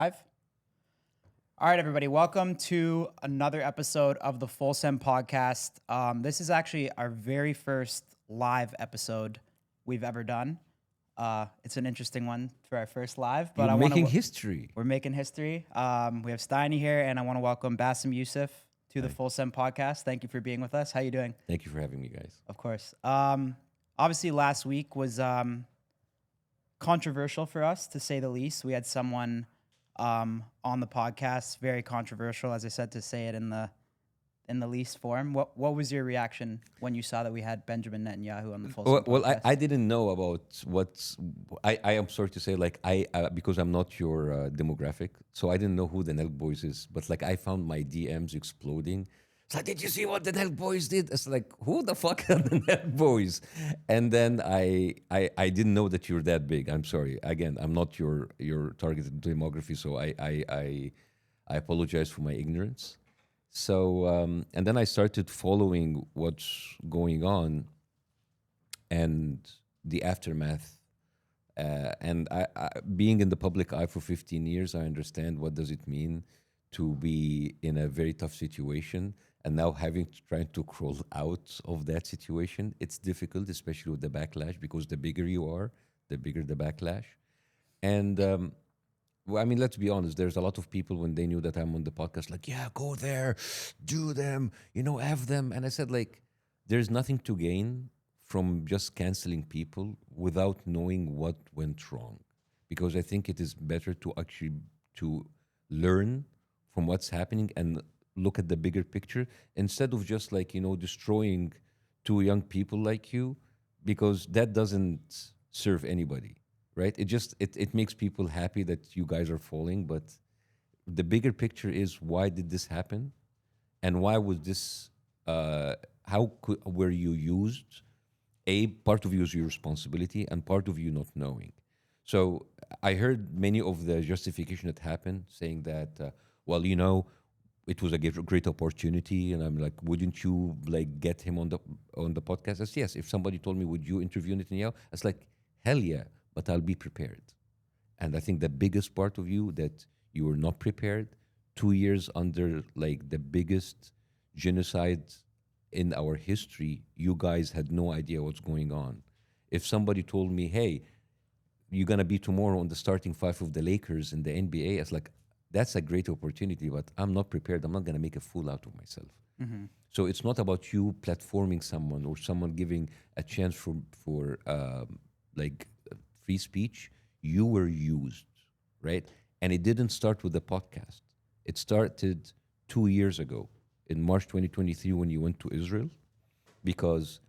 Live. All right, everybody. Welcome to another episode of the Full Send podcast. This is actually our very first live episode we've ever done. It's an interesting one for our first live, but You're I want making to. history. We're making history. We have Steiny here, and I want to welcome Bassem Youssef to the Hi. Full Send podcast. Thank you for being with us. How you doing? Thank you for having me, guys. Of course. Obviously, last week was controversial for us, to say the least. We had someone on the podcast, very controversial, as I said, to say it in the least form. What was your reaction when you saw that we had Benjamin Netanyahu on the Full Send Well, podcast? I didn't know about what's. I am sorry to say, like I because I'm not your demographic, so I didn't know who the NELK boys is. But like I found my DMs exploding. It's like, did you see what the NELK boys did? It's like, who the fuck are the NELK boys? And then I didn't know that you're that big. I'm sorry. Again, I'm not your targeted demography, so I apologize for my ignorance. So and then I started following what's going on and the aftermath. Being in the public eye for 15 years, I understand what does it mean to be in a very tough situation, and now having to try to crawl out of that situation. It's difficult, especially with the backlash, because the bigger you are, the bigger the backlash. And well, I mean, let's be honest. There's a lot of people when they knew that I'm on the podcast, like, yeah, go there, do them, have them. And I said, like, there's nothing to gain from just canceling people without knowing what went wrong, because I think it is better to actually to learn from what's happening and look at the bigger picture instead of just like destroying two young people like you, because that doesn't serve anybody, right? It makes people happy that you guys are falling, but the bigger picture is, why did this happen, and why was this how were you used? A part of you is your responsibility, and part of you not knowing. So I heard many of the justification that happened, saying that well, it was a great opportunity, and I'm like, wouldn't you like get him on the podcast? I said, yes. If somebody told me, would you interview Netanyahu? I was like, hell yeah, but I'll be prepared. And I think the biggest part of you, that you were not prepared. 2 years under like the biggest genocide in our history, you guys had no idea what's going on. If somebody told me, hey, you're gonna be tomorrow on the starting five of the Lakers in the NBA, it's like, that's a great opportunity, but I'm not prepared. I'm not gonna make a fool out of myself. So it's not about you platforming someone or someone giving a chance for like free speech. You were used, right? And it didn't start with the podcast. It started 2 years ago in March 2023 when you went to Israel, because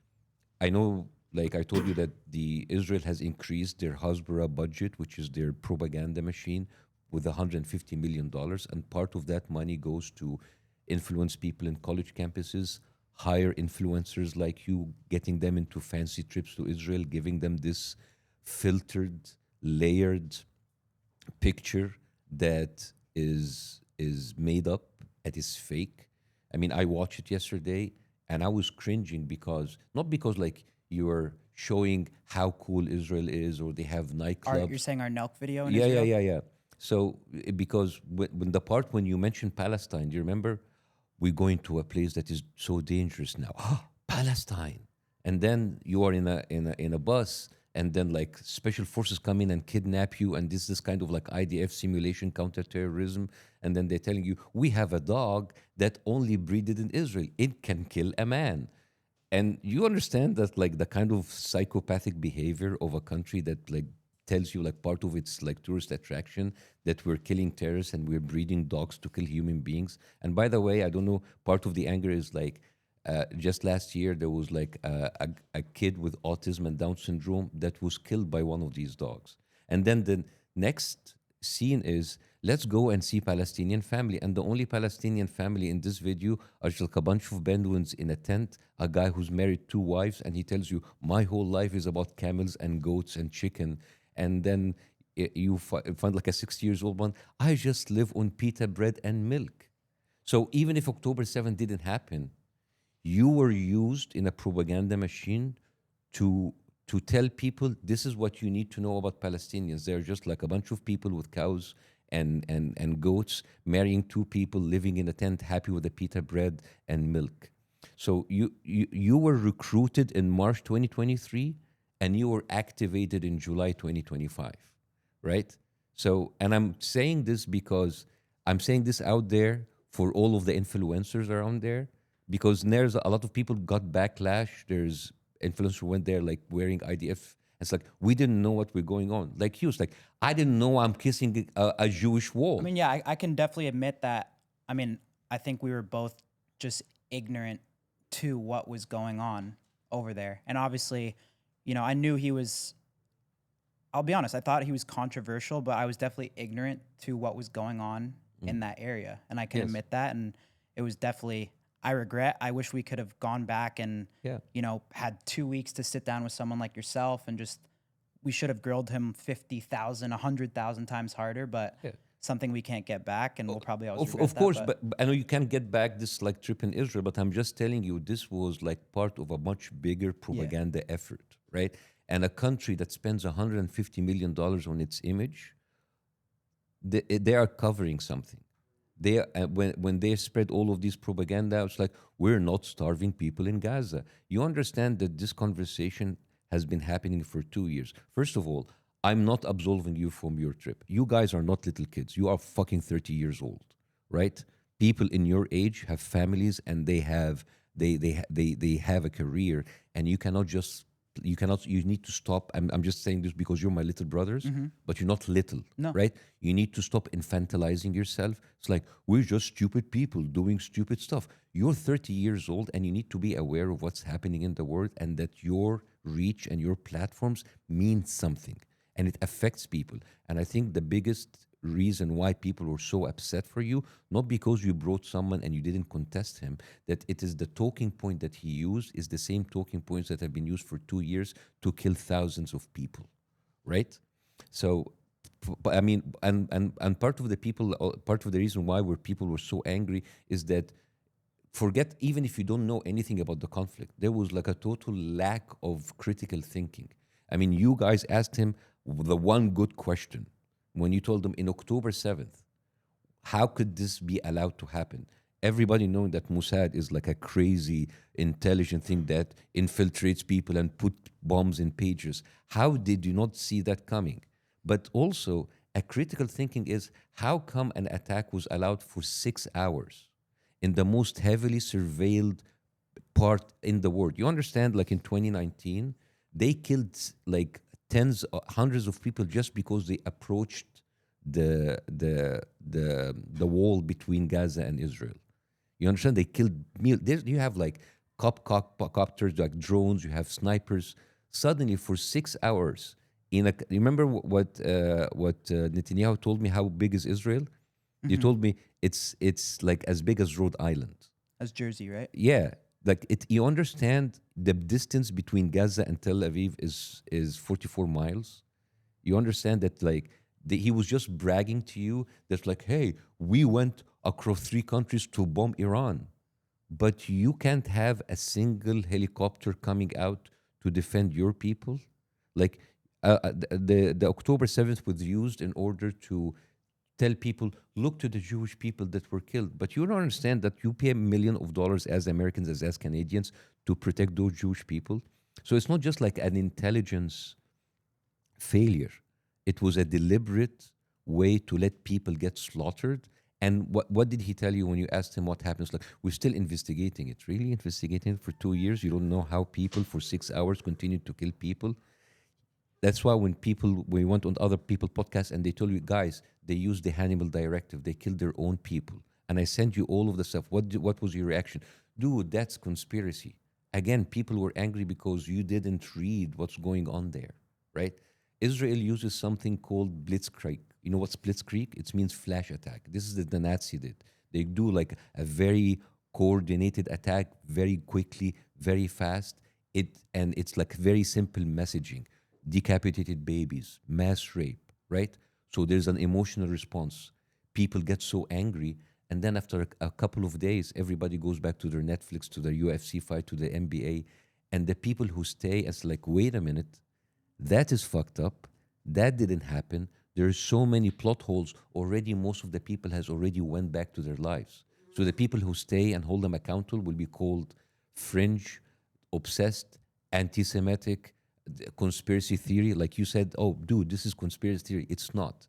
I know, like I told you, that the Israel has increased their Hasbara budget, which is their propaganda machine, with $150 million, and part of that money goes to influence people in college campuses, hire influencers like you, getting them into fancy trips to Israel, giving them this filtered, layered picture that is made up, that is fake. I mean, I watched it yesterday and I was cringing, because not because like you're showing how cool Israel is or they have You're nightclubs. saying our NELK video in Yeah, yeah, Israel? yeah, yeah. So because when the part when you mentioned Palestine, do you remember? We're going to a place that is so dangerous now. Palestine. And then you are in a bus, and then like special forces come in and kidnap you, and this kind of like IDF simulation, counterterrorism, and then they're telling you, we have a dog that only breeded in Israel. It can kill a man. And you understand that like the kind of psychopathic behavior of a country that like tells you, like, part of its like tourist attraction, that we're killing terrorists and we're breeding dogs to kill human beings. And by the way, I don't know, part of the anger is like, just last year there was like a kid with autism and Down syndrome that was killed by one of these dogs. And then the next scene is, let's go and see Palestinian family, and the only Palestinian family in this video are just like a bunch of Bedouins in a tent, a guy who's married two wives, and he tells you, my whole life is about camels and goats and chicken. And then you find like a 60 years old one, I just live on pita bread and milk. So even if October 7th didn't happen, you were used in a propaganda machine to tell people, this is what you need to know about Palestinians. They're just like a bunch of people with cows and goats, marrying two people, living in a tent, happy with the pita bread and milk. So you were recruited in March 2023, and you were activated in July 2025, right? So, and I'm saying this because I'm saying this out there for all of the influencers around there, because there's a lot of people got backlash. There's influencers went there like wearing IDF. It's like we didn't know what we're going on. Like he was like, I didn't know I'm kissing a Jewish I wall. mean, yeah, I can definitely admit that. I mean, I think we were both just ignorant to what was going on over there. And obviously, I knew he was, I'll be honest, I thought he was controversial, but I was definitely ignorant to what was going on in that area. And I can Yes. admit that. And it was definitely, I wish we could have gone back and, Yeah. had 2 weeks to sit down with someone like yourself and just, we should have grilled him 50,000, 100,000 times harder, but Yeah. something we can't get back. And we'll probably always Of, regret of that. course, but I know you can't get back this like trip in Israel, but I'm just telling you, this was like part of a much bigger propaganda effort, right? And a country that spends $150 million on its image, they are covering something. When they spread all of these propaganda, it's like we're not starving people in Gaza. You understand that this conversation has been happening for 2 years. First of all, I'm not absolving you from your trip. You guys are not little kids. You are fucking 30 years old, right? People in your age have families and they have a career, and you need to stop. I'm just saying this because you're my little brothers, but you're not little, No. right? You need to stop infantilizing yourself. It's like we're just stupid people doing stupid stuff. You're 30 years old and you need to be aware of what's happening in the world, and that your reach and your platforms mean something and it affects people. And I think the biggest reason why people were so upset for you, not because you brought someone and you didn't contest him, that it is the talking point that he used is the same talking points that have been used for 2 years to kill thousands of people, right? So, I mean, and part of the people, part of the reason why people were so angry is that, forget even if you don't know anything about the conflict, there was like a total lack of critical thinking. I mean, you guys asked him the one good question when you told him in October 7th, how could this be allowed to happen? Everybody knowing that Mossad is like a crazy intelligent thing that infiltrates people and put bombs in pages. How did you not see that coming? But also, a critical thinking is how come an attack was allowed for 6 hours in the most heavily surveilled part in the world? You understand, like in 2019, they killed like hundreds of people just because they approached the wall between Gaza and Israel. You understand? They killed you have like copters, like drones. You have snipers. Suddenly, for 6 hours, you remember what Netanyahu told me? How big is Israel? You told me it's like as big as Rhode Island. As Jersey, right? Yeah, like it. You understand the distance between Gaza and Tel Aviv is 44 miles. You understand that like he was just bragging to you that like, hey, we went across 3 countries to bomb Iran, but you can't have a single helicopter coming out to defend your people. Like the October 7th was used in order to tell people, look to the Jewish people that were killed. But you don't understand that you pay $1 million as Americans, as Canadians, to protect those Jewish people. So it's not just like an intelligence failure. It was a deliberate way to let people get slaughtered. And what did he tell you when you asked him what happens? Like, we're still investigating it. Really investigating it for 2 years? You don't know how people for 6 hours continued to kill people? That's why when we went on other people podcasts and they told you, guys, they used the Hannibal Directive. They killed their own people. And I sent you all of the stuff. What was your reaction? Dude, that's conspiracy. Again, people were angry because you didn't read what's going on there, right? Israel uses something called blitzkrieg. You know what's blitzkrieg? It means flash attack. This is the Nazi did. They do like a very coordinated attack, very quickly, very fast. It's like very simple messaging. Decapitated babies, mass rape, right? So there's an emotional response. People get so angry, and then after a couple of days, everybody goes back to their Netflix, to their UFC fight, to the NBA, and the people who stay, it's like, wait a minute, that is fucked up. That didn't happen. There's so many plot holes already. Most of the people has already went back to their lives. So the people who stay and hold them accountable will be called fringe, obsessed, anti-Semitic, conspiracy theory. Like you said, oh, dude, this is conspiracy theory. It's not.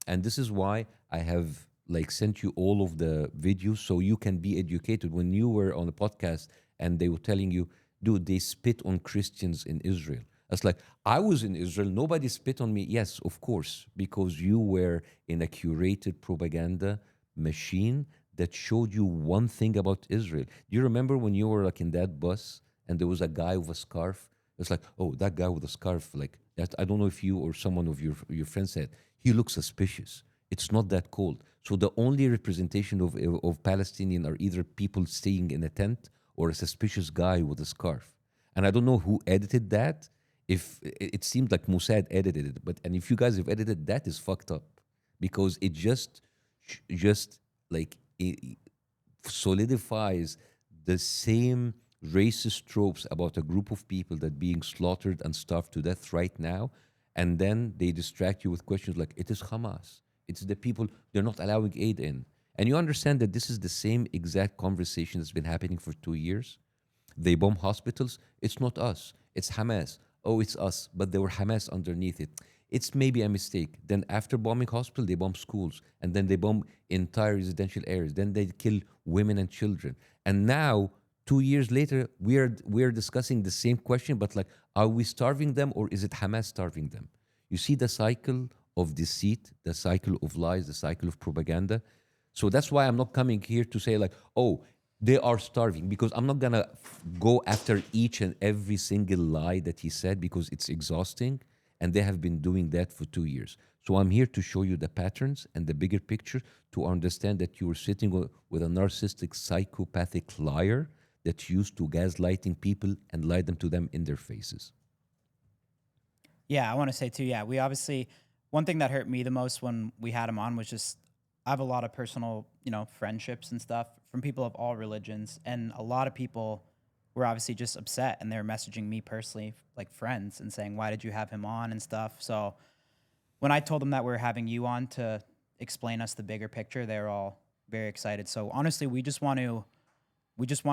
And this is why I have like sent you all of the videos so you can be educated. When you were on a podcast and they were telling you, dude, they spit on Christians in Israel. It's like, I was in Israel, nobody spit on me. Yes, of course, because you were in a curated propaganda machine that showed you one thing about Israel. Do you remember when you were like in that bus and there was a guy with a scarf? It's like, oh, that guy with a scarf, like that. I don't know if you or someone of your friends said, he looks suspicious. It's not that cold. So the only representation of Palestinian are either people staying in a tent or a suspicious guy with a scarf. And I don't know who edited that. If it seemed like Mossad edited it, but and if you guys have edited that is fucked up because it just like it solidifies the same racist tropes about a group of people that being slaughtered and starved to death right now, and then they distract you with questions like it is Hamas, it's the people, they're not allowing aid in, and you understand that this is the same exact conversation that's been happening for 2 years. They bomb hospitals. It's not us. It's Hamas. Oh, it's us. But there were Hamas underneath it. It's maybe a mistake. Then after bombing hospital, they bomb schools, and then they bomb entire residential areas. Then they kill women and children. And now, 2 years later, we are discussing the same question, but like, are we starving them or is it Hamas starving them? You see the cycle of deceit, the cycle of lies, the cycle of propaganda. So that's why I'm not coming here to say like, oh, they are starving, because I'm not gonna go after each and every single lie that he said because it's exhausting, and they have been doing that for 2 years. So I'm here to show you the patterns and the bigger picture to understand that you are sitting with a narcissistic, psychopathic liar that used to gaslighting people and lie them to them in their faces. Yeah, I want to say too. Yeah, we obviously one thing that hurt me the most when we had him on was just I have a lot of personal, friendships and stuff from people of all religions, and a lot of people were obviously just upset, and they were messaging me personally, like friends, and saying, "Why did you have him on?" and stuff. So when I told them that we are having you on to explain us the bigger picture, they were all very excited. So honestly, we just want to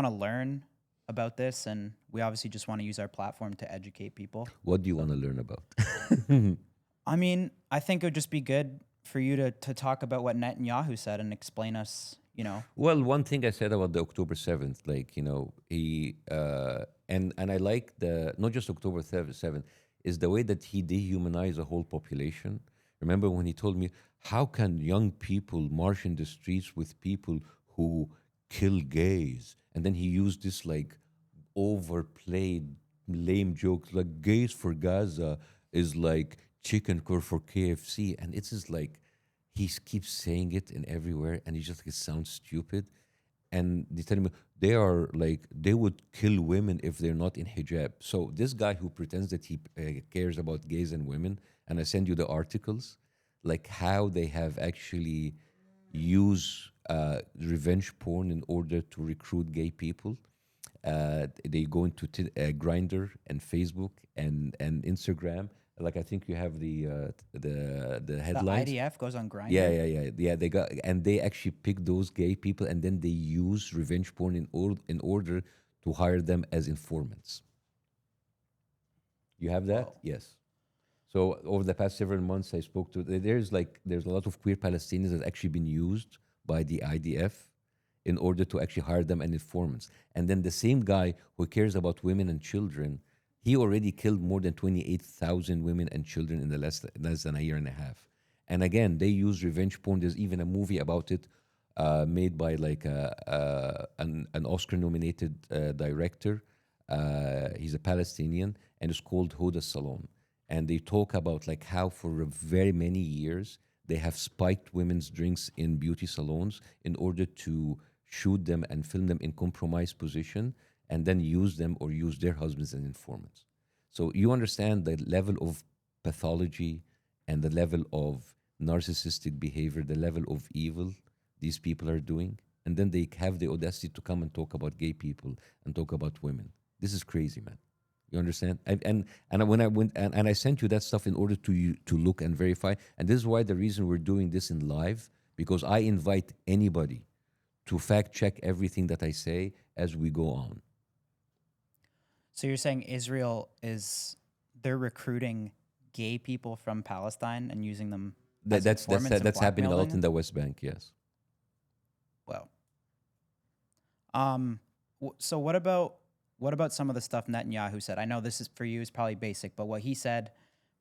learn about this, and we obviously just want to use our platform to educate people. What do you So want to learn about? I mean, I think it would just be good for you to talk about what Netanyahu said and explain us. Well, one thing I said about the October 7th, like, he, and I like the, not just October 7th, is the way that he dehumanized the whole population. Remember when he told me, how can young people march in the streets with people who kill gays? And then he used this like overplayed lame jokes like gays for Gaza is like chicken core for KFC. And it's just like, keeps saying it in everywhere, and he just like, it sounds stupid. And they tell me they are like they would kill women if they're not in hijab. So this guy who pretends that he cares about gays and women, and I send you the articles, like how they have actually used revenge porn in order to recruit gay people. They go into Grinder and Facebook and Instagram. Like I think you have the The headlines. IDF goes on Yeah, Grinder. yeah, yeah, yeah. They got and they actually pick those gay people, and then they use revenge porn in order to hire them as informants. You have that? Whoa. Yes. So over the past several months, I spoke to there's a lot of queer Palestinians that actually been used by the IDF in order to actually hire them as informants. And then the same guy who cares about women and children, he already killed more than 28,000 women and children in the less than a year and a half. And again, they use revenge porn. There's even a movie about it, made by like an Oscar-nominated director. He's a Palestinian, and it's called Hoda Salon. And they talk about like how for very many years they have spiked women's drinks in beauty salons in order to shoot them and film them in compromised position, and then use them or use their husbands as informants. So you understand the level of pathology and the level of narcissistic behavior, the level of evil these people are doing. And then they have the audacity to come and talk about gay people and talk about women. This is crazy, man. You understand? And when I went and I sent you that stuff in order to you to look and verify. And this is why the reason we're doing this in live, because I invite anybody to fact check everything that I say as we go on. So you're saying Israel is they're recruiting gay people from Palestine and using them That, as informants and that's happening a blackmailing lot in them? the West Bank. Yes. Well, so what about some of the stuff Netanyahu said? I know this is for you is probably basic, but what he said,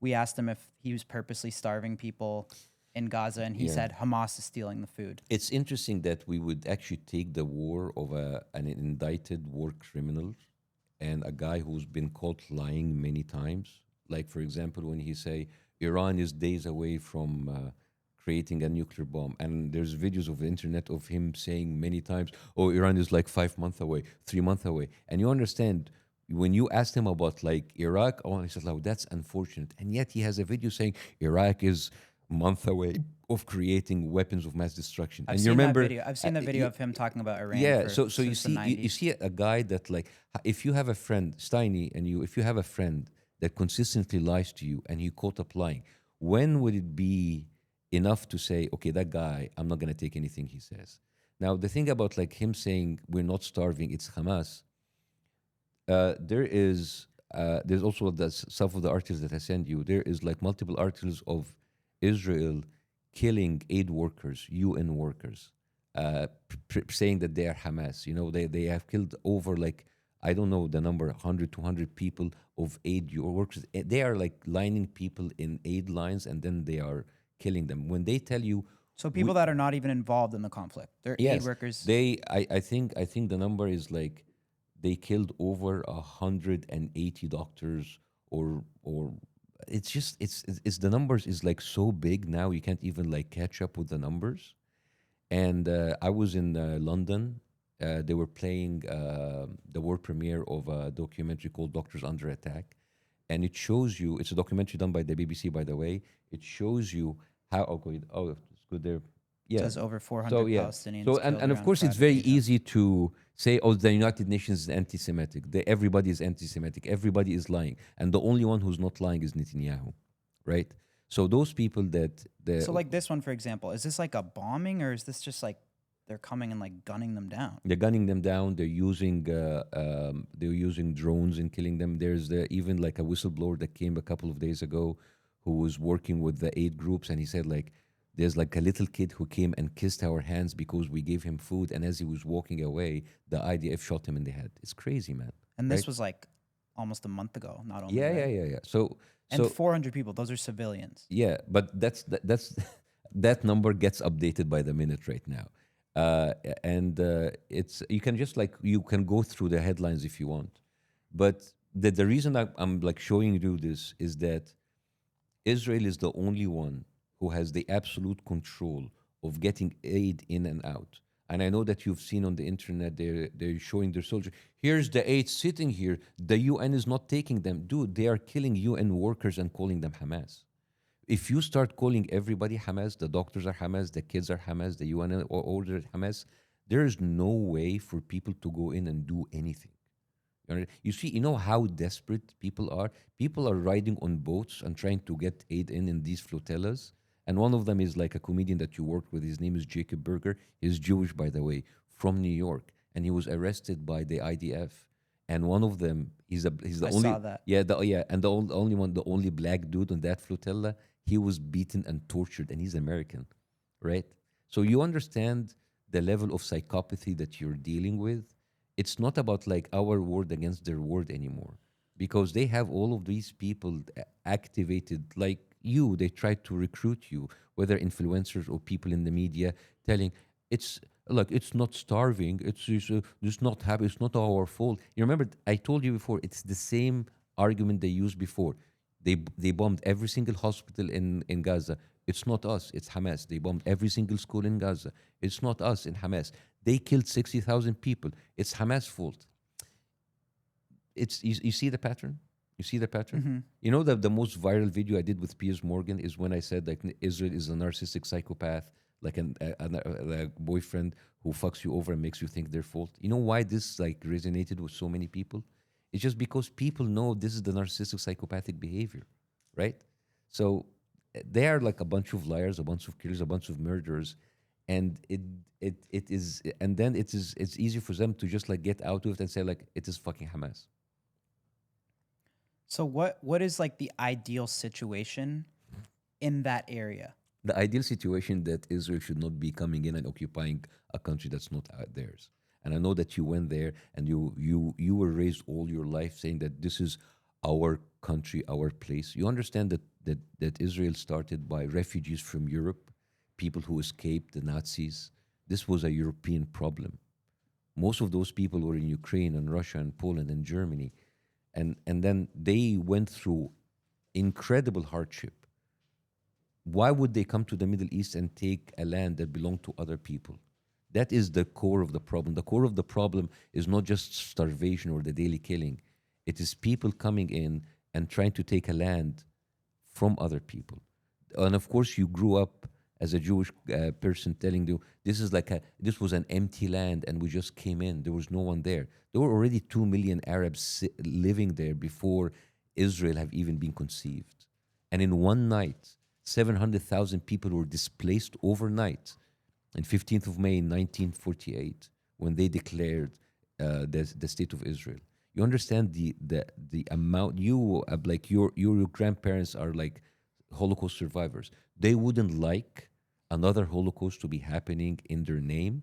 we asked him if he was purposely starving people in Gaza, and he Yeah. said Hamas is stealing the food. It's interesting that we would actually take the war of an indicted war criminal and a guy who's been caught lying many times. Like, for example, when he say Iran is days away from creating a nuclear bomb, and there's videos of the internet of him saying many times, "Oh, Iran is like 5 months away, 3 months away," and you understand. When you asked him about like Iraq, oh, he said, "Oh, that's unfortunate," and yet he has a video saying Iraq is month away of creating weapons of mass destruction. I've And you seen that remember, video. I've seen the video of him talking about Iran yeah. for So you since the see, you 90s. see a guy that like, if you have a friend, Steiny, and you, if you have a friend that consistently lies to you and you caught up lying, when would it be enough to say, okay, that guy, I'm not going to take anything he says? Now, the thing about like him saying we're not starving, it's Hamas. There's also some of the articles that I send you. There is like multiple articles of Israel killing aid workers, UN workers, saying that they are Hamas. You know, they have killed over like, I don't know the number, 100, 200 people of aid workers. They are like lining people in aid lines and then they are killing them. When they tell you, So people that are not even involved in the conflict, they're aid yes, workers. I think the number is like they killed over 180 doctors or it's just it's the numbers is like so big now you can't even like catch up with the numbers. And I was in London. They were playing the world premiere of a documentary called Doctors Under Attack, and it shows you. It's a documentary done by the BBC, by the way. It shows you how. Oh, good. Oh, it's good there. Yeah. Says over 400 So yeah. Palestinians So killed and of around course it's Friday. very easy to say, oh, the United Nations is anti-Semitic. Everybody is anti-Semitic. Everybody is lying, and the only one who's not lying is Netanyahu, right? So those people that the So like this one, for example, is this like a bombing or is this just like they're coming and like gunning them down? they're gunning them down. They're using drones and killing them. There's even like a whistleblower that came a couple of days ago, who was working with the aid groups, and he said like, there's like a little kid who came and kissed our hands because we gave him food, and as he was walking away, the IDF shot him in the head. It's crazy, man. And this Right? was like almost a month ago, not only Yeah, right? yeah, yeah, yeah. So And so 400 people, those are civilians. yeah, but that's that number gets updated by the minute right now, and it's you can just like you can go through the headlines if you want, but the reason I'm like showing you this is that Israel is the only one who has the absolute control of getting aid in and out. And I know that you've seen on the internet they're showing their soldiers. Here's the aid sitting here. The UN is not taking them. Dude, they are killing UN workers and calling them Hamas. If you start calling everybody Hamas, the doctors are Hamas, the kids are Hamas, the UN order Hamas, there is no way for people to go in and do anything. You see, you know how desperate people are? People are riding on boats and trying to get aid in these flotillas. And one of them is like a comedian that you worked with. His name is Jacob Berger. He's Jewish, by the way, from New York. And he was arrested by the IDF. And one of them, he's the I only saw that. and only one, the only black dude on that flotilla. He was beaten and tortured, and he's American, right? So you understand the level of psychopathy that you're dealing with. It's not about like our word against their word anymore, because they have all of these people activated like you. They try to recruit you, whether influencers or people in the media, telling it's like it's not starving, it's not happy, it's not our fault. You remember I told you before, it's the same argument they used before. They bombed every single hospital in Gaza. It's not us, it's Hamas. They bombed every single school in Gaza. It's not us, in Hamas. They killed 60,000 people. It's Hamas' fault. You see the pattern? You see the pattern? You know that the most viral video I did with Piers Morgan is when I said like Israel is a narcissistic psychopath, like a boyfriend who fucks you over and makes you think their fault. You know why this like resonated with so many people? It's just because people know this is the narcissistic psychopathic behavior, right? So they are like a bunch of liars, a bunch of killers, a bunch of murderers, and it is, and then it's easy for them to just like get out of it and say like it is fucking Hamas. So what is like the ideal situation in that area? The ideal situation that Israel should not be coming in and occupying a country that's not theirs. And I know that you went there and you were raised all your life saying that this is our country, our place. You understand that Israel started by refugees from Europe, people who escaped the Nazis. This was a European problem. Most of those people were in Ukraine and Russia and Poland and Germany. And then they went through incredible hardship. Why would they come to the Middle East and take a land that belonged to other people? That is the core of the problem. The core of the problem is not just starvation or the daily killing. It is people coming in and trying to take a land from other people. And of course, you grew up as a Jewish person telling you this was an empty land and we just came in. There was no one there. There were already 2 million Arabs living there before Israel have even been conceived. And in one night, 700,000 people were displaced overnight on 15th of May 1948 when they declared the state of Israel. You understand the amount like your grandparents are like Holocaust survivors. They wouldn't like another Holocaust to be happening in their name,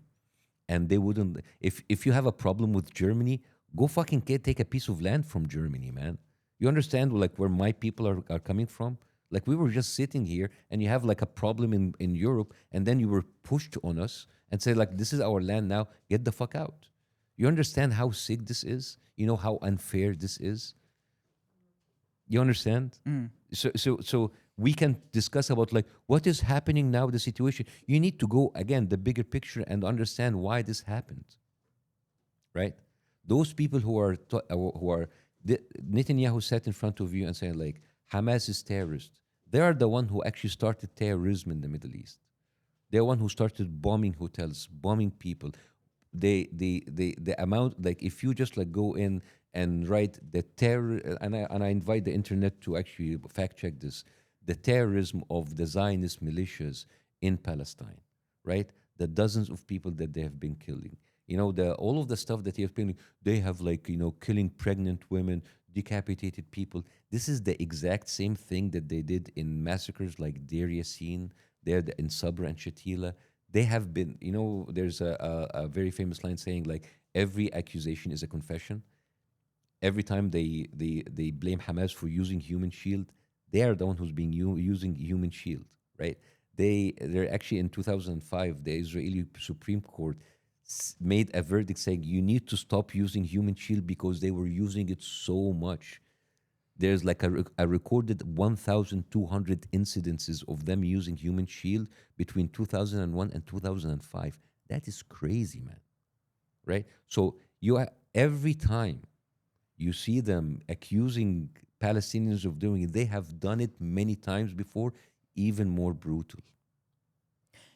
and they wouldn't. If you have a problem with Germany, go fucking take a piece of land from Germany, man. You understand like where my people are coming from? Like we were just sitting here and you have like a problem in Europe and then you were pushed on us and say like, this is our land now, get the fuck out. You understand how sick this is? You know how unfair this is? You understand? So we can discuss about like what is happening now, the situation. You need to go again, the bigger picture and understand why this happened, right? Those people Netanyahu sat in front of you and saying like, Hamas is terrorist. They are the one who actually started terrorism in the Middle East. They're one who started bombing hotels, bombing people. The amount like if you just like go in and write the terror and I invite the internet to actually fact check this, the terrorism of the Zionist militias in Palestine, right? The dozens of people that they have been killing. You know, the all of the stuff that they have like, you know, killing pregnant women, decapitated people. This is the exact same thing that they did in massacres like Deir Yassin, there in Sabra and Shatila. They have been, you know, there's a very famous line saying like every accusation is a confession. Every time they blame Hamas for using human shield, they are the one who's being using human shield, right? They're actually in 2005, the Israeli Supreme Court made a verdict saying you need to stop using human shield because they were using it so much. There's like a recorded 1,200 incidences of them using human shield between 2001 and 2005. That is crazy, man. Right? So every time you see them accusing Palestinians of doing it, they have done it many times before, even more brutal.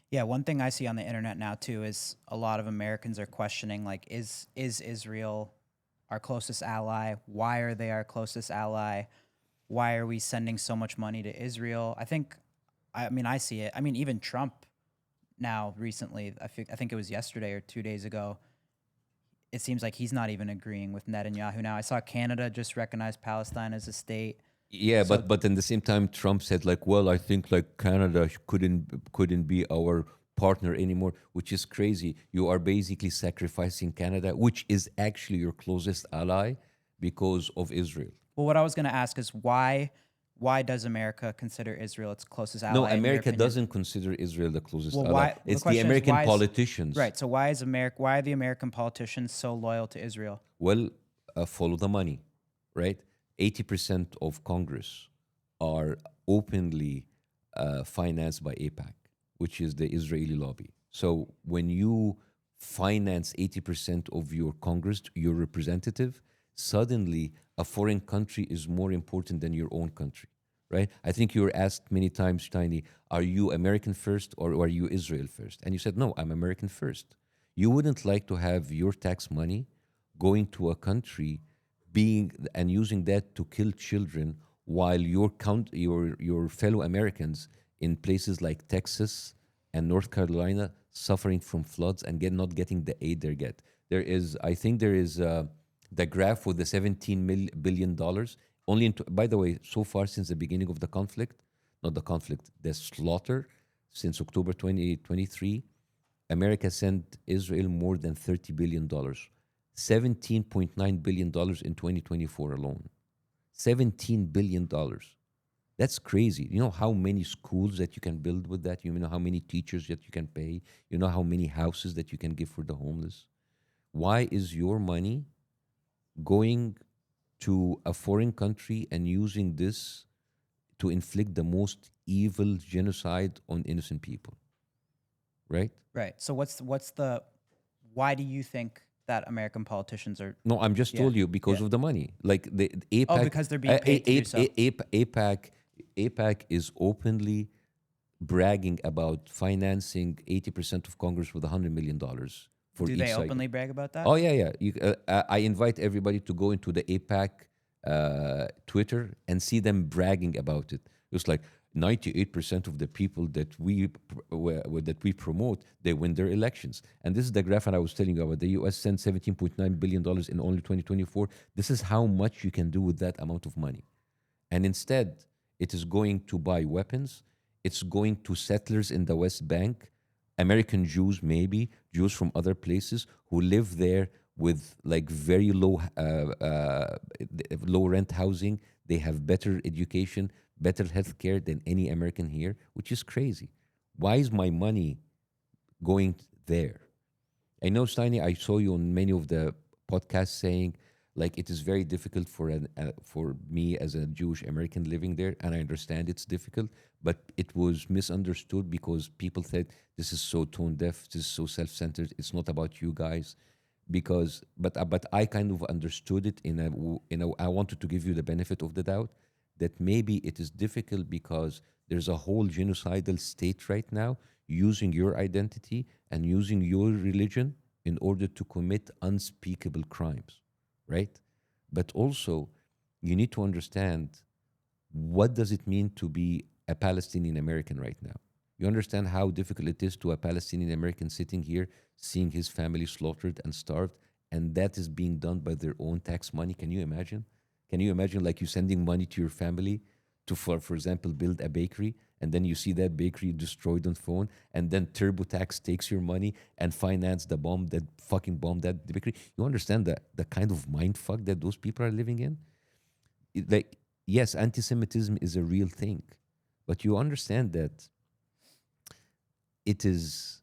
Yeah, one thing I see on the internet now too is a lot of Americans are questioning like is Israel our closest ally? Why are they our closest ally? Why are we sending so much money to Israel? I mean I see it. I mean even Trump now recently, I think it was yesterday or 2 days ago, it seems like he's not even agreeing with Netanyahu now. I saw Canada just recognize Palestine as a state. Yeah, So but in the same time, Trump said like, well, I think like Canada couldn't be our partner anymore, which is crazy. You are basically sacrificing Canada, which is actually your closest ally, because of Israel. well, what I was going to ask is why does America consider Israel its closest No, ally in your America opinion? doesn't consider Israel the closest Well, ally. why? The It's the question is American why is politicians. right. So why are the American politicians so loyal to Israel? Well, follow the money, right? 80% of Congress are openly financed by APAC, which is the Israeli lobby. So when you finance 80% of your Congress, your representative, suddenly a foreign country is more important than your own country, right? I think you were asked many times, Tiny, are you American first or are you Israel first? And you said, no, I'm American first. You wouldn't like to have your tax money going to a country being and using that to kill children while your fellow Americans in places like Texas and North Carolina suffering from floods and not getting the aid they get. There is, I think, there is the graph with the $17 billion. Only, by the way, so far since the beginning of the conflict, not the conflict, the slaughter, since October 2023, America sent Israel more than $30 billion, $17.9 billion in 2024 alone. $17 billion. That's crazy. You know how many schools that you can build with that? You know how many teachers that you can pay? You know how many houses that you can give for the homeless? Why is your money going to a foreign country and using this to inflict the most evil genocide on innocent people? Right? Right. So what's the why do you think that American politicians are No, I'm just yeah. told you because Yeah. of the money. Like the Oh, APAC, because they're being paid to do so. APAC is openly bragging about financing 80% of Congress with $100 million for Do each they side. openly brag about that? Oh yeah, yeah. I invite everybody to go into the APAC Twitter and see them bragging about it. It's like 98% of the people that that we promote, they win their elections. And this is the graph that I was telling you about. The U.S. sent $17.9 billion in only 2024. This is how much you can do with that amount of money. And instead, it is going to buy weapons. It's going to settlers in the West Bank, American Jews, maybe Jews from other places who live there with like very low rent housing. They have better education, better healthcare than any American here, which is crazy. Why is my money going there? I know, Steiny, I saw you on many of the podcasts saying like it is very difficult for me as a Jewish American living there, and I understand it's difficult, but it was misunderstood because people said this is so tone deaf, this is so self-centered, it's not about you guys. Because, but I kind of understood it I wanted to give you the benefit of the doubt that maybe it is difficult because there's a whole genocidal state right now using your identity and using your religion in order to commit unspeakable crimes, right? But also, you need to understand what does it mean to be a Palestinian American right now. You understand how difficult it is to a Palestinian American sitting here, seeing his family slaughtered and starved, and that is being done by their own tax money. Can you imagine? Can you imagine like you sending money to your family to, for example, build a bakery, and then you see that bakery destroyed on phone, and then TurboTax takes your money and finance the bomb that fucking bombed that bakery. You understand the kind of mind fuck that those people are living in? Like, yes, anti-Semitism is a real thing, but you understand that it is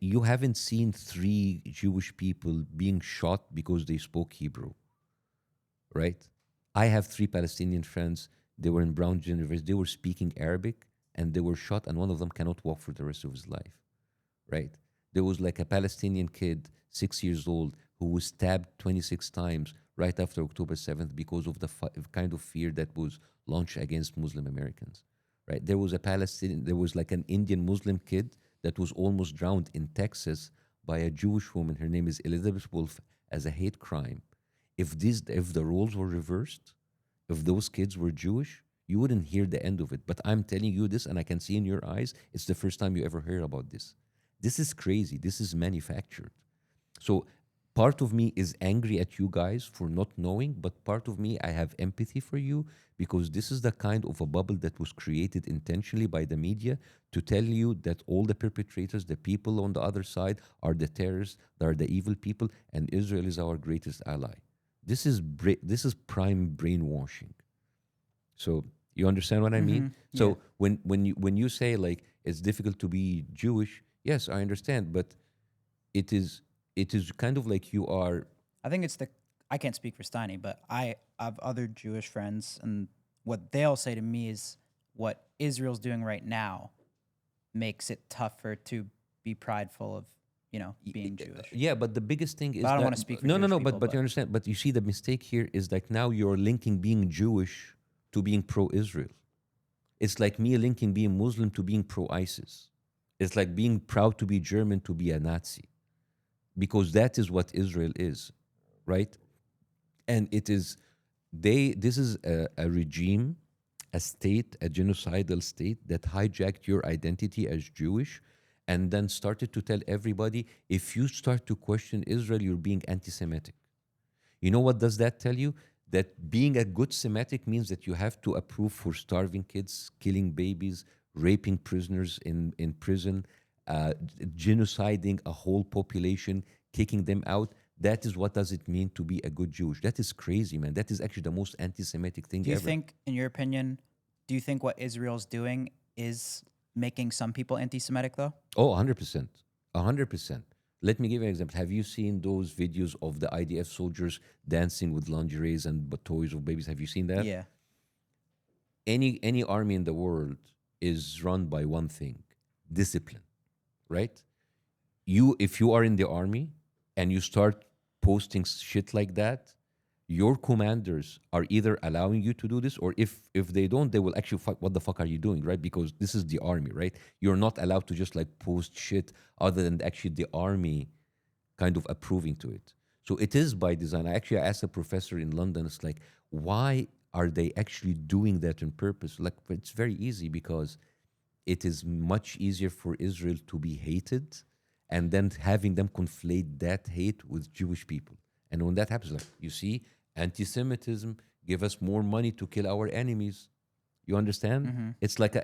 you haven't seen three Jewish people being shot because they spoke Hebrew, right? I have three Palestinian friends. They were in Brown University. They were speaking Arabic and they were shot, and one of them cannot walk for the rest of his life, right? There was like a Palestinian kid, 6 years old, who was stabbed 26 times right after October 7th because of the kind of fear that was launched against Muslim Americans, right? There was like an Indian Muslim kid that was almost drowned in Texas by a Jewish woman. Her name is Elizabeth Wolf, as a hate crime. If the roles were reversed, if those kids were Jewish, you wouldn't hear the end of it. But I'm telling you this, and I can see in your eyes, it's the first time you ever heard about this. This is crazy. This is manufactured. So part of me is angry at you guys for not knowing, but part of me, I have empathy for you because this is the kind of a bubble that was created intentionally by the media to tell you that all the perpetrators, the people on the other side, are the terrorists, they are the evil people, and Israel is our greatest ally. This is prime brainwashing. So you understand what I mean? Yeah. So when you say like it's difficult to be Jewish, yes, I understand, but it is kind of like you are. I think it's I can't speak for Steiny, but I have other Jewish friends, and what they'll say to me is what Israel's doing right now makes it tougher to be prideful of, being Jewish. Yeah, but the biggest thing is But I don't that wanna speak for no, no, Jewish no. people, But you but understand. But you see, the mistake here is like now you're linking being Jewish to being pro-Israel. It's like me linking being Muslim to being pro-ISIS. It's like being proud to be German to be a Nazi, because that is what Israel is, right? And it is this is a regime, a state, a genocidal state that hijacked your identity as Jewish and then started to tell everybody, if you start to question Israel, you're being anti-Semitic. You know what does that tell you? That being a good Semitic means that you have to approve for starving kids, killing babies, raping prisoners in prison, genociding a whole population, kicking them out. That is what does it mean to be a good Jewish. That is crazy, man. That is actually the most anti-Semitic thing Do you ever. think, in your opinion, do you think what Israel's doing is making some people anti-Semitic though? Oh, 100%. 100%. Let me give you an example. Have you seen those videos of the IDF soldiers dancing with lingeries and toys of babies? Have you seen that? Yeah. Any army in the world is run by one thing: discipline, right? If you are in the army and you start posting shit like that, your commanders are either allowing you to do this, or if they don't, they will actually fuck, what the fuck are you doing, right? Because this is the army, right? You're not allowed to just like post shit other than actually the army kind of approving to it. So it is by design. I actually asked a professor in London, it's like, why are they actually doing that on purpose? Like, it's very easy, because it is much easier for Israel to be hated and then having them conflate that hate with Jewish people. And when that happens, like, you see, anti-Semitism give us more money to kill our enemies. You understand? Mm-hmm.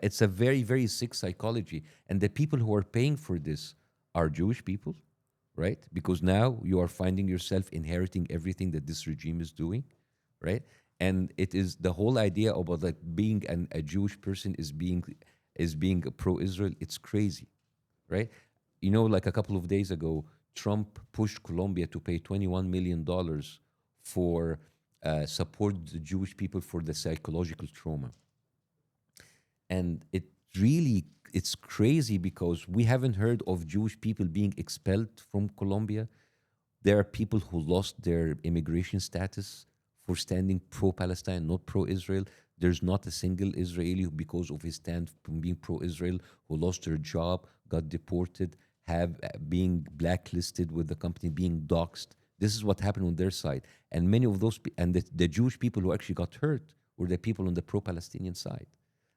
It's a very, very sick psychology. And the people who are paying for this are Jewish people, right? Because now you are finding yourself inheriting everything that this regime is doing, right? And it is the whole idea about like being a Jewish person is being pro-Israel. It's crazy, right? You know, like a couple of days ago, Trump pushed Colombia to pay $21 million for support the Jewish people for the psychological trauma. And it's crazy because we haven't heard of Jewish people being expelled from Colombia. There are people who lost their immigration status for standing pro-Palestine, not pro-Israel. There's not a single Israeli who, because of his stand from being pro-Israel, who lost their job, got deported, have being blacklisted with the company, being doxxed. This is what happened on their side. And many of those, and the Jewish people who actually got hurt were the people on the pro-Palestinian side.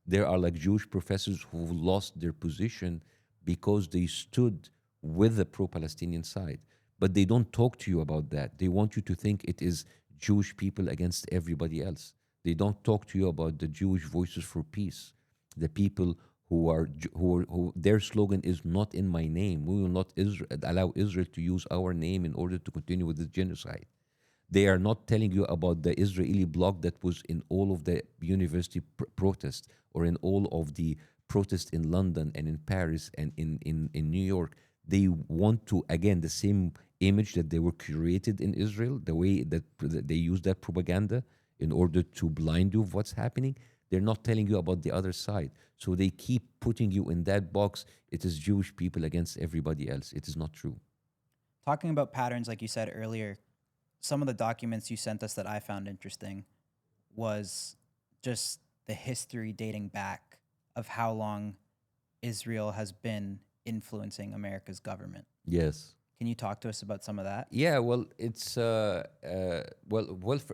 There are like Jewish professors who lost their position because they stood with the pro-Palestinian side. But they don't talk to you about that. They want you to think it is Jewish people against everybody else. They don't talk to you about the Jewish voices for peace, the people who their slogan is "Not in my name." We will not allow Israel to use our name in order to continue with the genocide. They are not telling you about the Israeli bloc that was in all of the university protests, or in all of the protests in London and in Paris and in New York. They want to, again, the same image that they were created in Israel, the way that they use that propaganda in order to blind you of what's happening. They're not telling you about the other side. So they keep putting you in that box. It is Jewish people against everybody else. It is not true. Talking about patterns, like you said earlier, some of the documents you sent us that I found interesting was just the history dating back of how long Israel has been influencing America's government. Yes. Can you talk to us about some of that? Yeah, well, it's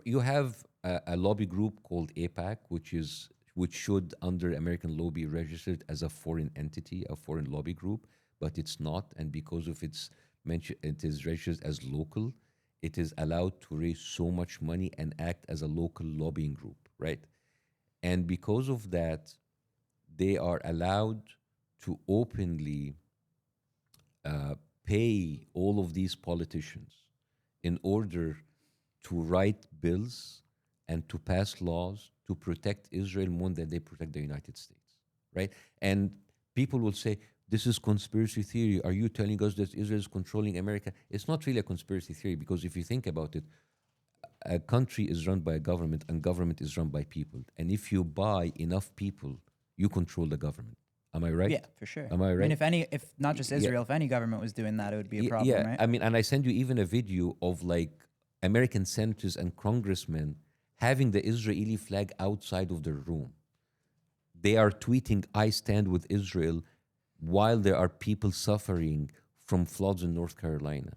you have a lobby group called APAC, which should under American law be registered as a foreign entity, a foreign lobby group, but it's not, and because of its mention, it is registered as local. It is allowed to raise so much money and act as a local lobbying group, right? And because of that, they are allowed to openly uh, pay all of these politicians in order to write bills and to pass laws to protect Israel more than they protect the United States, right? And people will say, this is conspiracy theory. Are you telling us that Israel is controlling America? It's not really a conspiracy theory, because if you think about it, a country is run by a government and government is run by people. And if you buy enough people, you control the government. Am I right? Yeah, for sure. Am I I mean, right? if not just Yeah, Israel, if any government was doing that, it would be a problem, yeah. right? I mean, and I send you even a video of like American senators and congressmen having the Israeli flag outside of their room. They are tweeting, I stand with Israel, while there are people suffering from floods in North Carolina.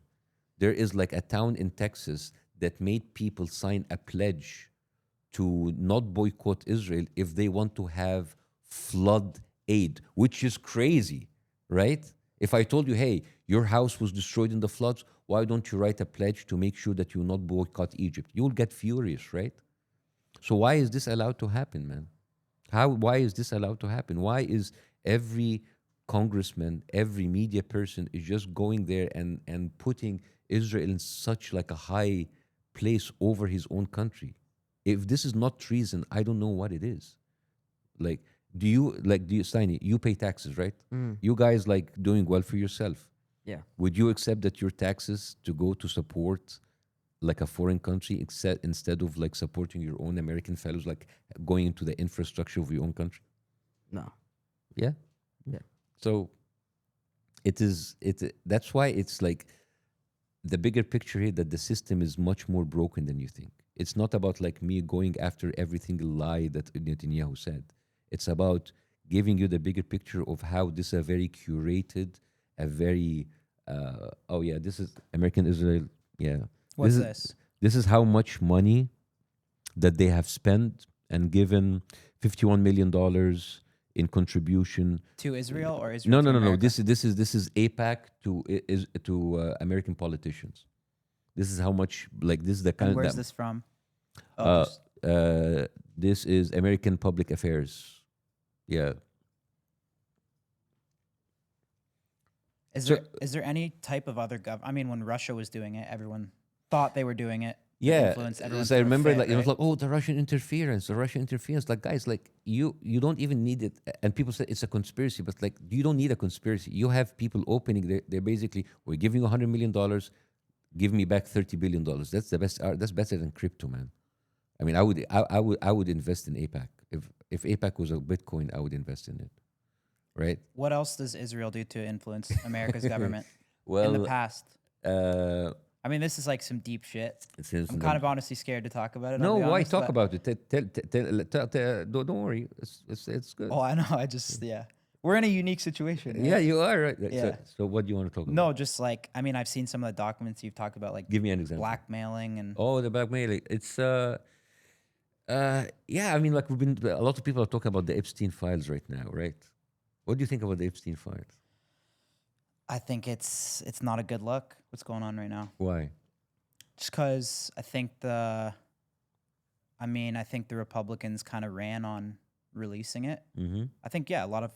There is like a town in Texas that made people sign a pledge to not boycott Israel if they want to have flood aid, which is crazy, right? If I told you, hey, your house was destroyed in the floods, why don't you write a pledge to make sure that you will not boycott Egypt? You'll get furious, right? So why is this allowed to happen, man? Why is this allowed to happen? Why is every congressman, every media person is just going there and putting Israel in such like a high place over his own country? If this is not treason, I don't know what it is. Like, do you, Steiny, you pay taxes, right? You guys like doing well for yourself. Yeah. Would you accept that your taxes to go to support like a foreign country instead of like supporting your own American fellows, like going into the infrastructure of your own country? No. Yeah. Yeah. So that's why it's like the bigger picture here, that the system is much more broken than you think. It's not about like me going after every single lie that Netanyahu said. It's about giving you the bigger picture of how this is a very curated, a very oh yeah, this is American Israel. Yeah. What's this this? is this is how much money that they have spent and given $51 million in contribution. To Israel or No, Israel no, to no, no. America? This is APAC to American politicians. This is how much, like, this is the And kind where's that this from? uh, Just- this is American Public Affairs. Yeah. so- is there any type of other I mean, when Russia was doing it, everyone thought they were doing it. to Yeah, influence everyone. so I through a remember fit, like it was right? like, oh, the Russian interference. Like, guys, like you don't even need it. And people say it's a conspiracy, but like you don't need a conspiracy. You have people opening. They're basically, we're giving you $100 million, give me back $30 billion. That's the best. That's better than crypto, man. I mean, I would invest in APAC. If APAC was a Bitcoin, I would invest in it. Right. What else does Israel do to influence America's government in Well, the past? I mean, this is like some deep shit. since I'm the- kind of honestly scared to talk about it. I'll no, be why honest, talk but- about it? Don't worry. It's good. Oh, I know. I just we're in a unique situation. right? Yeah, you are right. Yeah. So what do you want to talk about? No, just like I mean, I've seen some of the documents you've talked about, like Give me an example. blackmailing and Oh, the blackmailing. It's yeah. I mean, like a lot of people are talking about the Epstein files right now, right? What do you think about the Epstein files? I think it's not a good look. What's going on right now? Why? Just because I think the Republicans kind of ran on releasing it. Mm-hmm. I think a lot of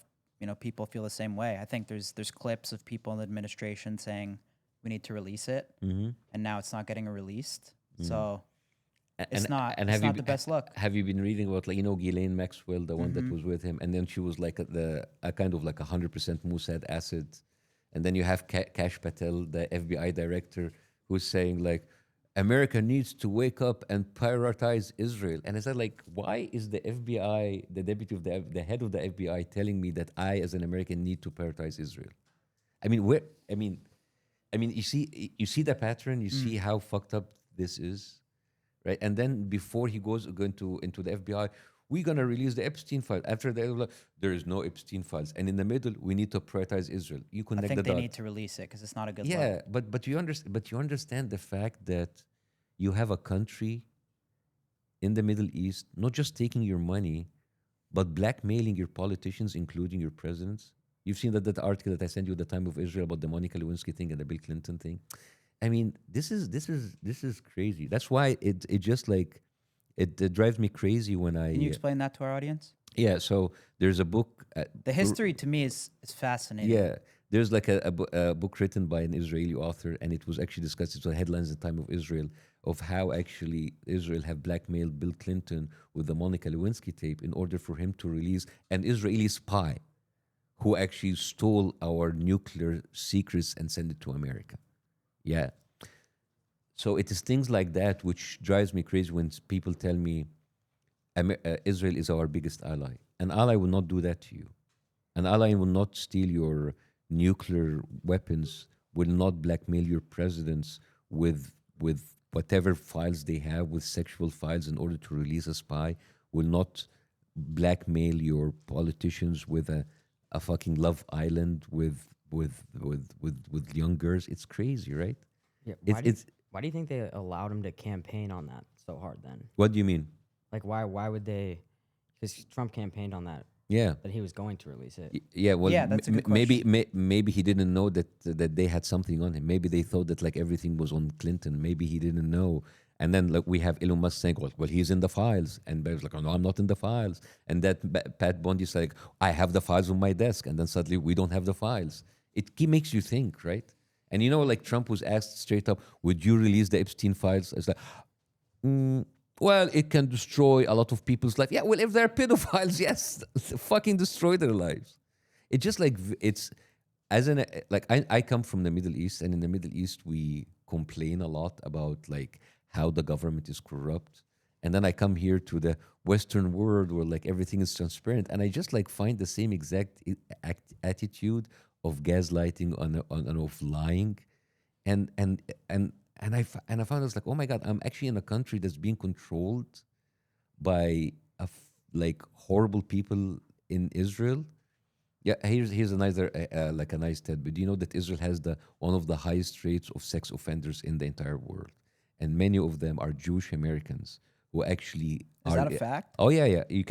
people feel the same way. I think there's clips of people in the administration saying we need to release it, Mm-hmm. and now it's not getting released. So And it's not have you the best look. Have you been reading about, like, Ghislaine Maxwell, the one that Mhm. was with him, and then she was like a kind of like 100% Mossad asset, and then you have Kash Patel, the FBI director, who's saying like, America needs to wake up and prioritize Israel. And I said, like, why is the FBI, the deputy of the head of the FBI, telling me that I, as an American, need to prioritize Israel? I mean, you see the pattern. You see how fucked up this is, right? And then before he goes into the FBI, we're gonna release the Epstein file. After that, there is no Epstein files, and in the middle, we need to prioritize Israel. You I connect think the they dots. need to release it because it's not a good Yeah, look. but you understand the fact that you have a country in the Middle East not just taking your money, but blackmailing your politicians, including your presidents. You've seen that article that I sent you at the time of Israel about the Monica Lewinsky thing and the Bill Clinton thing. I mean, this is crazy. That's why it just like it drives me crazy when I Can you explain that to our audience? yeah. So there's a book. The history to me is fascinating. Yeah, there's like a book written by an Israeli author, and it was actually discussed. It was headlines at the time of Israel of how actually Israel have blackmailed Bill Clinton with the Monica Lewinsky tape in order for him to release an Israeli spy who actually stole our nuclear secrets and sent it to America. Yeah. So it is things like that which drives me crazy when people tell me Israel is our biggest ally. An ally will not do that to you. An ally will not steal your nuclear weapons, will not blackmail your presidents with whatever files they have, with sexual files in order to release a spy, will not blackmail your politicians with a fucking Love Island with young girls. It's crazy, right? Yeah. It's Why do you think they allowed him to campaign on that so hard then? What do you mean? Like, why would they? Because Trump campaigned on Yeah. that he was going to release it. Yeah, well, Yeah, that's a good maybe question. maybe he didn't know that they had something on him. Maybe they thought that like everything was on Clinton. Maybe he didn't know. And then like we have Elon Musk saying, "Well, he's in the files," and Bev's like, "Oh no, I'm not in the files." And that Pat Bundy's like, "I have the files on my desk," and then suddenly we don't have the files. It makes you think, right? And like Trump was asked straight up, "Would you release the Epstein files?" It's like, Mm, well, it can destroy a lot of people's life. Yeah, well, if they're pedophiles, yes, fucking destroy their lives. It's just like it's as an like I come from the Middle East, and in the Middle East we complain a lot about like how the government is corrupt, and then I come here to the Western world where like everything is transparent, and I just like find the same exact attitude of gaslighting on of lying and and and and I found I was like, oh my god, I'm actually in a country that's being controlled by like horrible people in Israel. Yeah, here's another like a nice tidbit. Do you know that Israel has the one of the highest rates of sex offenders in the entire world, and many of them are Jewish Americans who actually Is are. that a fact? Oh yeah, yeah. You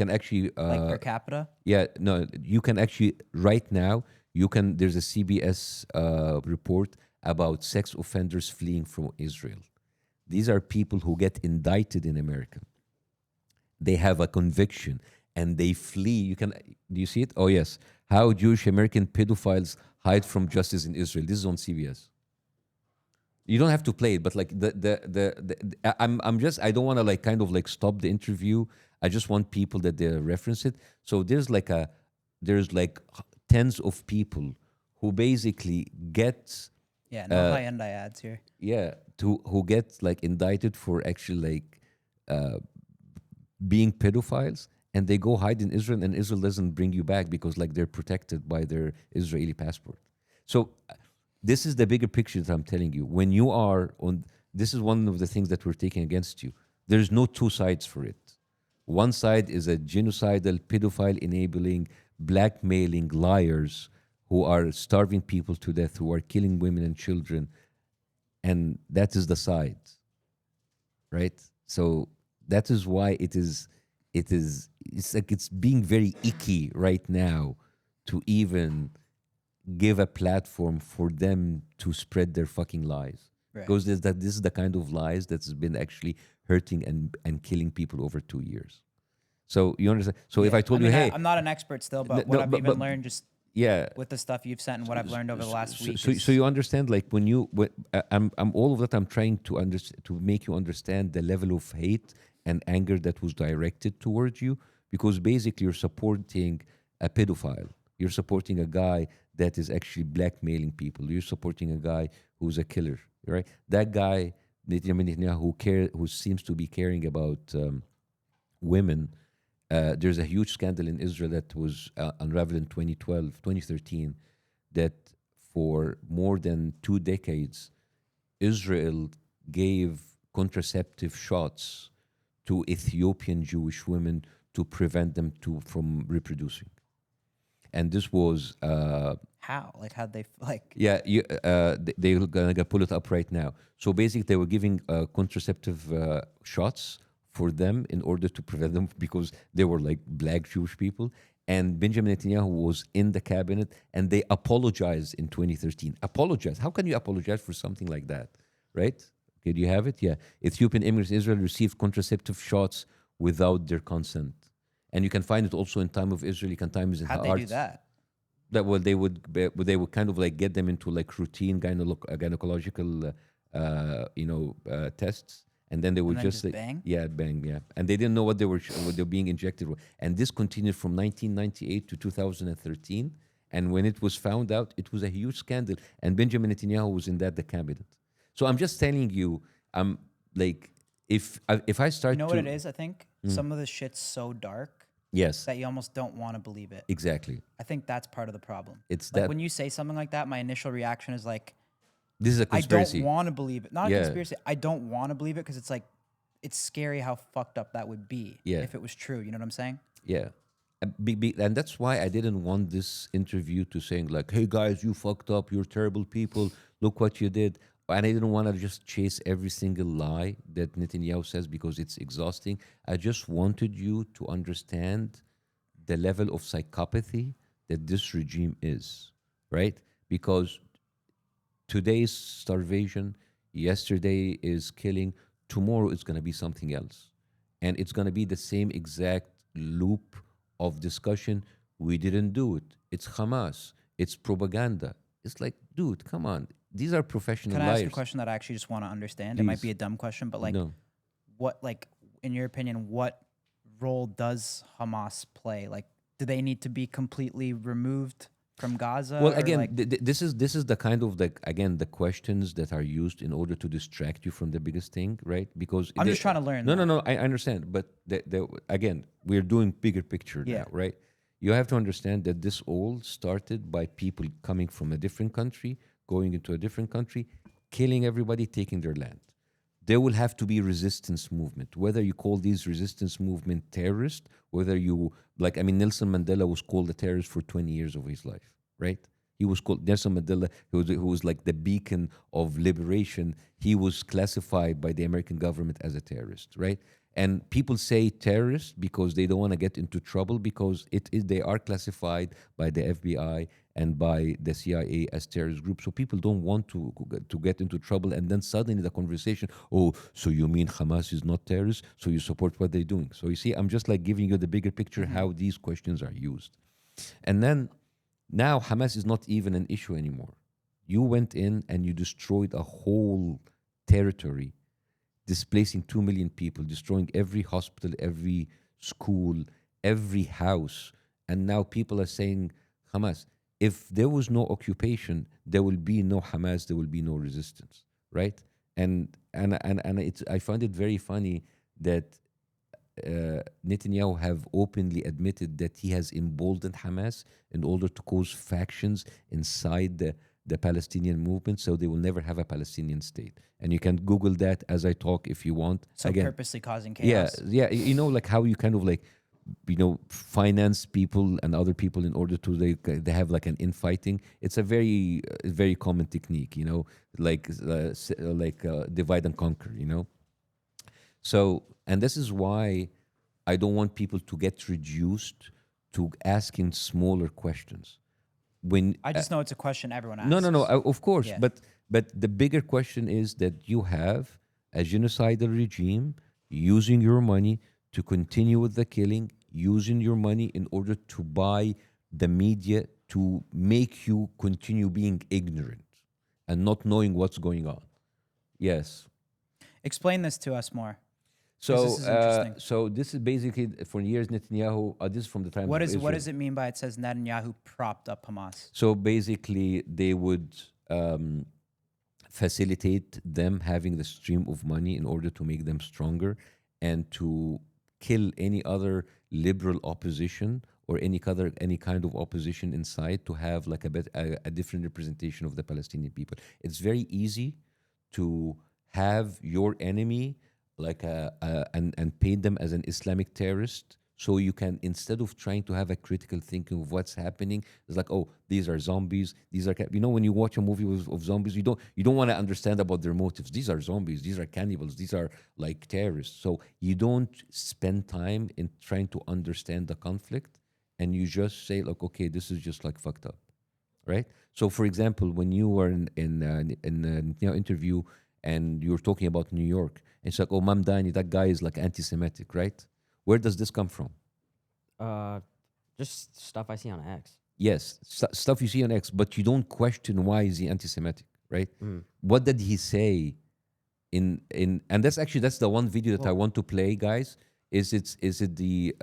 can actually Like per capita? yeah, no, you can actually right now. You can. There's a CBS report about sex offenders fleeing from Israel. These are people who get indicted in America. They have a conviction and they flee. You can. Do you see it? Oh yes. How Jewish American pedophiles hide from justice in Israel. This is on CBS. You don't have to play it, but like I'm just I don't want to like kind of like stop the interview. I just want people that they reference it. So there's like tens of people who basically get Yeah, no high end ads here. yeah to who get like indicted for actually like being pedophiles, and they go hide in Israel, and Israel doesn't bring you back because like they're protected by their Israeli passport. So this is the bigger picture that I'm telling you. When you are on, this is one of the things that we're taking against you. There's no two sides for it. One side is a genocidal, pedophile enabling, blackmailing liars who are starving people to death, who are killing women and children, and that is the side, right? So that is why it's like it's being very icky right now to even give a platform for them to spread their fucking lies. Right. Because this is the kind of lies that's been actually hurting and killing people over 2 years. So you understand? So if Yeah. I told mean, you, hey, I'm not an expert still, but no, what no, I've even learned just yeah, with the stuff you've sent and what I've learned over the last week. so you understand, like when you I'm all of that I'm trying to to make you understand the level of hate and anger that was directed towards you, because basically you're supporting a pedophile, you're supporting a guy that is actually blackmailing people, you're supporting a guy who's a killer, right? That guy Netanyahu who seems to be caring about women. There's a huge scandal in Israel that was unraveled in 2012, 2013, that for more than 2 decades, Israel gave contraceptive shots to Ethiopian Jewish women to prevent them from reproducing. And this was how? Like, how'd they, like, yeah, they're gonna pull it up right now. So basically, they were giving contraceptive shots for them in order to prevent them because they were like black Jewish people. And Benjamin Netanyahu was in the cabinet, and they apologized in 2013. Apologize? How can you apologize for something like that, right? Okay, do you have it? Yeah. Ethiopian immigrants in Israel received contraceptive shots without their consent. And you can find it also in Time of Israel. You can find it in how'd they do that? that well they would kind of like get them into like routine gynecological tests, and then they would then just just bang? yeah, bang, yeah, and they didn't know what what they were being injected with, and this continued from 1998 to 2013. And when it was found out, it was a huge scandal, and Benjamin Netanyahu was in the cabinet. So I'm just telling you, I'm like, if I You start know to what it is? I think some of the shit's so dark yes, that you almost don't want to believe it. exactly, I think that's part of the problem. it's Like that when you say something like that, my initial reaction is like, this is a I don't conspiracy. want to believe it. Not a Yeah. conspiracy. I don't want to believe it because it's like, it's scary how fucked up that would be Yeah. if it was true. You know what I'm saying? Yeah. And that's why I didn't want this interview to saying like, "Hey guys, you fucked up. You're terrible people. Look what you did." and I didn't want to just chase every single lie that Netanyahu says because it's exhausting. I just wanted you to understand the level of psychopathy that this regime is, right? Because today's starvation, yesterday is killing, tomorrow it's going to be something else. And it's going to be the same exact loop of discussion. We didn't do it. It's Hamas. It's propaganda. It's like, dude, come on. These are professional Can I ask a liars. question that I actually just want to understand? It might be Please. a dumb question, but like, No. what, like, in your opinion, what role does Hamas play? Like, do they need to be completely removed from Gaza? Well, or, again, like, this is the kind of like again the questions that are used in order to distract you from the biggest thing, right? Because I'm just trying to learn. No, that. no, no. I understand, but again, we're doing bigger picture Yeah. now, right? You have to understand that this all started by people coming from a different country, going into a different country, killing everybody, taking their land. There will have to be resistance movement, whether you call these resistance movement terrorist, whether you like, I mean, Nelson Mandela was called a terrorist for 20 years of his life, right? He was called Nelson Mandela, who was like the beacon of liberation. He was classified by the American government as a terrorist, right? And people say terrorist because they don't want to get into trouble because they are classified by the FBI and by the CIA as terrorist groups. So people don't want to get into trouble. And then suddenly the conversation, oh, so you mean Hamas is not terrorist? So you support what they're doing? So you see, I'm just like giving you the bigger picture how these questions are used. And then now Hamas is not even an issue anymore. You went in and you destroyed a whole territory, displacing 2 million people, destroying every hospital, every school, every house. And now people are saying, Hamas, if there was no occupation, there will be no Hamas, there will be no resistance, right? And it's, I find it very funny that Netanyahu have openly admitted that he has emboldened Hamas in order to cause factions inside the Palestinian movement, so they will never have a Palestinian state. And you can Google that as I talk if you want. So Again, purposely causing yeah, chaos. yeah. You know, like how you kind of like, you know, finance people and other people in order to they have like an infighting. It's a very common technique. You know, like divide and conquer. You know. So, and this is why I don't want people to get reduced to asking smaller questions. When I just know it's a question everyone asks. no, no, no, of course, Yeah. but the bigger question is that you have a genocidal regime using your money to continue with the killing, using your money in order to buy the media to make you continue being ignorant and not knowing what's going on. Yes. Explain this to us more. So, this is interesting. so this is basically for years Netanyahu. This is from the time What of is Israel. what does it mean by it says Netanyahu propped up Hamas? So basically, they would facilitate them having the stream of money in order to make them stronger and to kill any other liberal opposition or any kind of opposition inside to have like a different representation of the Palestinian people. It's very easy to have your enemy like and paint them as an Islamic terrorist. So you can, instead of trying to have a critical thinking of what's happening, it's like, oh, these are zombies. These are, you know, when you watch a movie of zombies, you don't want to understand about their motives. These are zombies. These are cannibals. These are like terrorists. So you don't spend time in trying to understand the conflict, and you just say like, okay, this is just like fucked up, right? So, for example, when you were in a interview and you were talking about New York, it's like, oh, Mamdani, that guy is like anti-Semitic, right? Where does this come from? Just stuff I see on X. Yes, stuff you see on X, but you don't question why is he anti-Semitic, right? What did he say and that's the one video that I want to play, guys. Is it the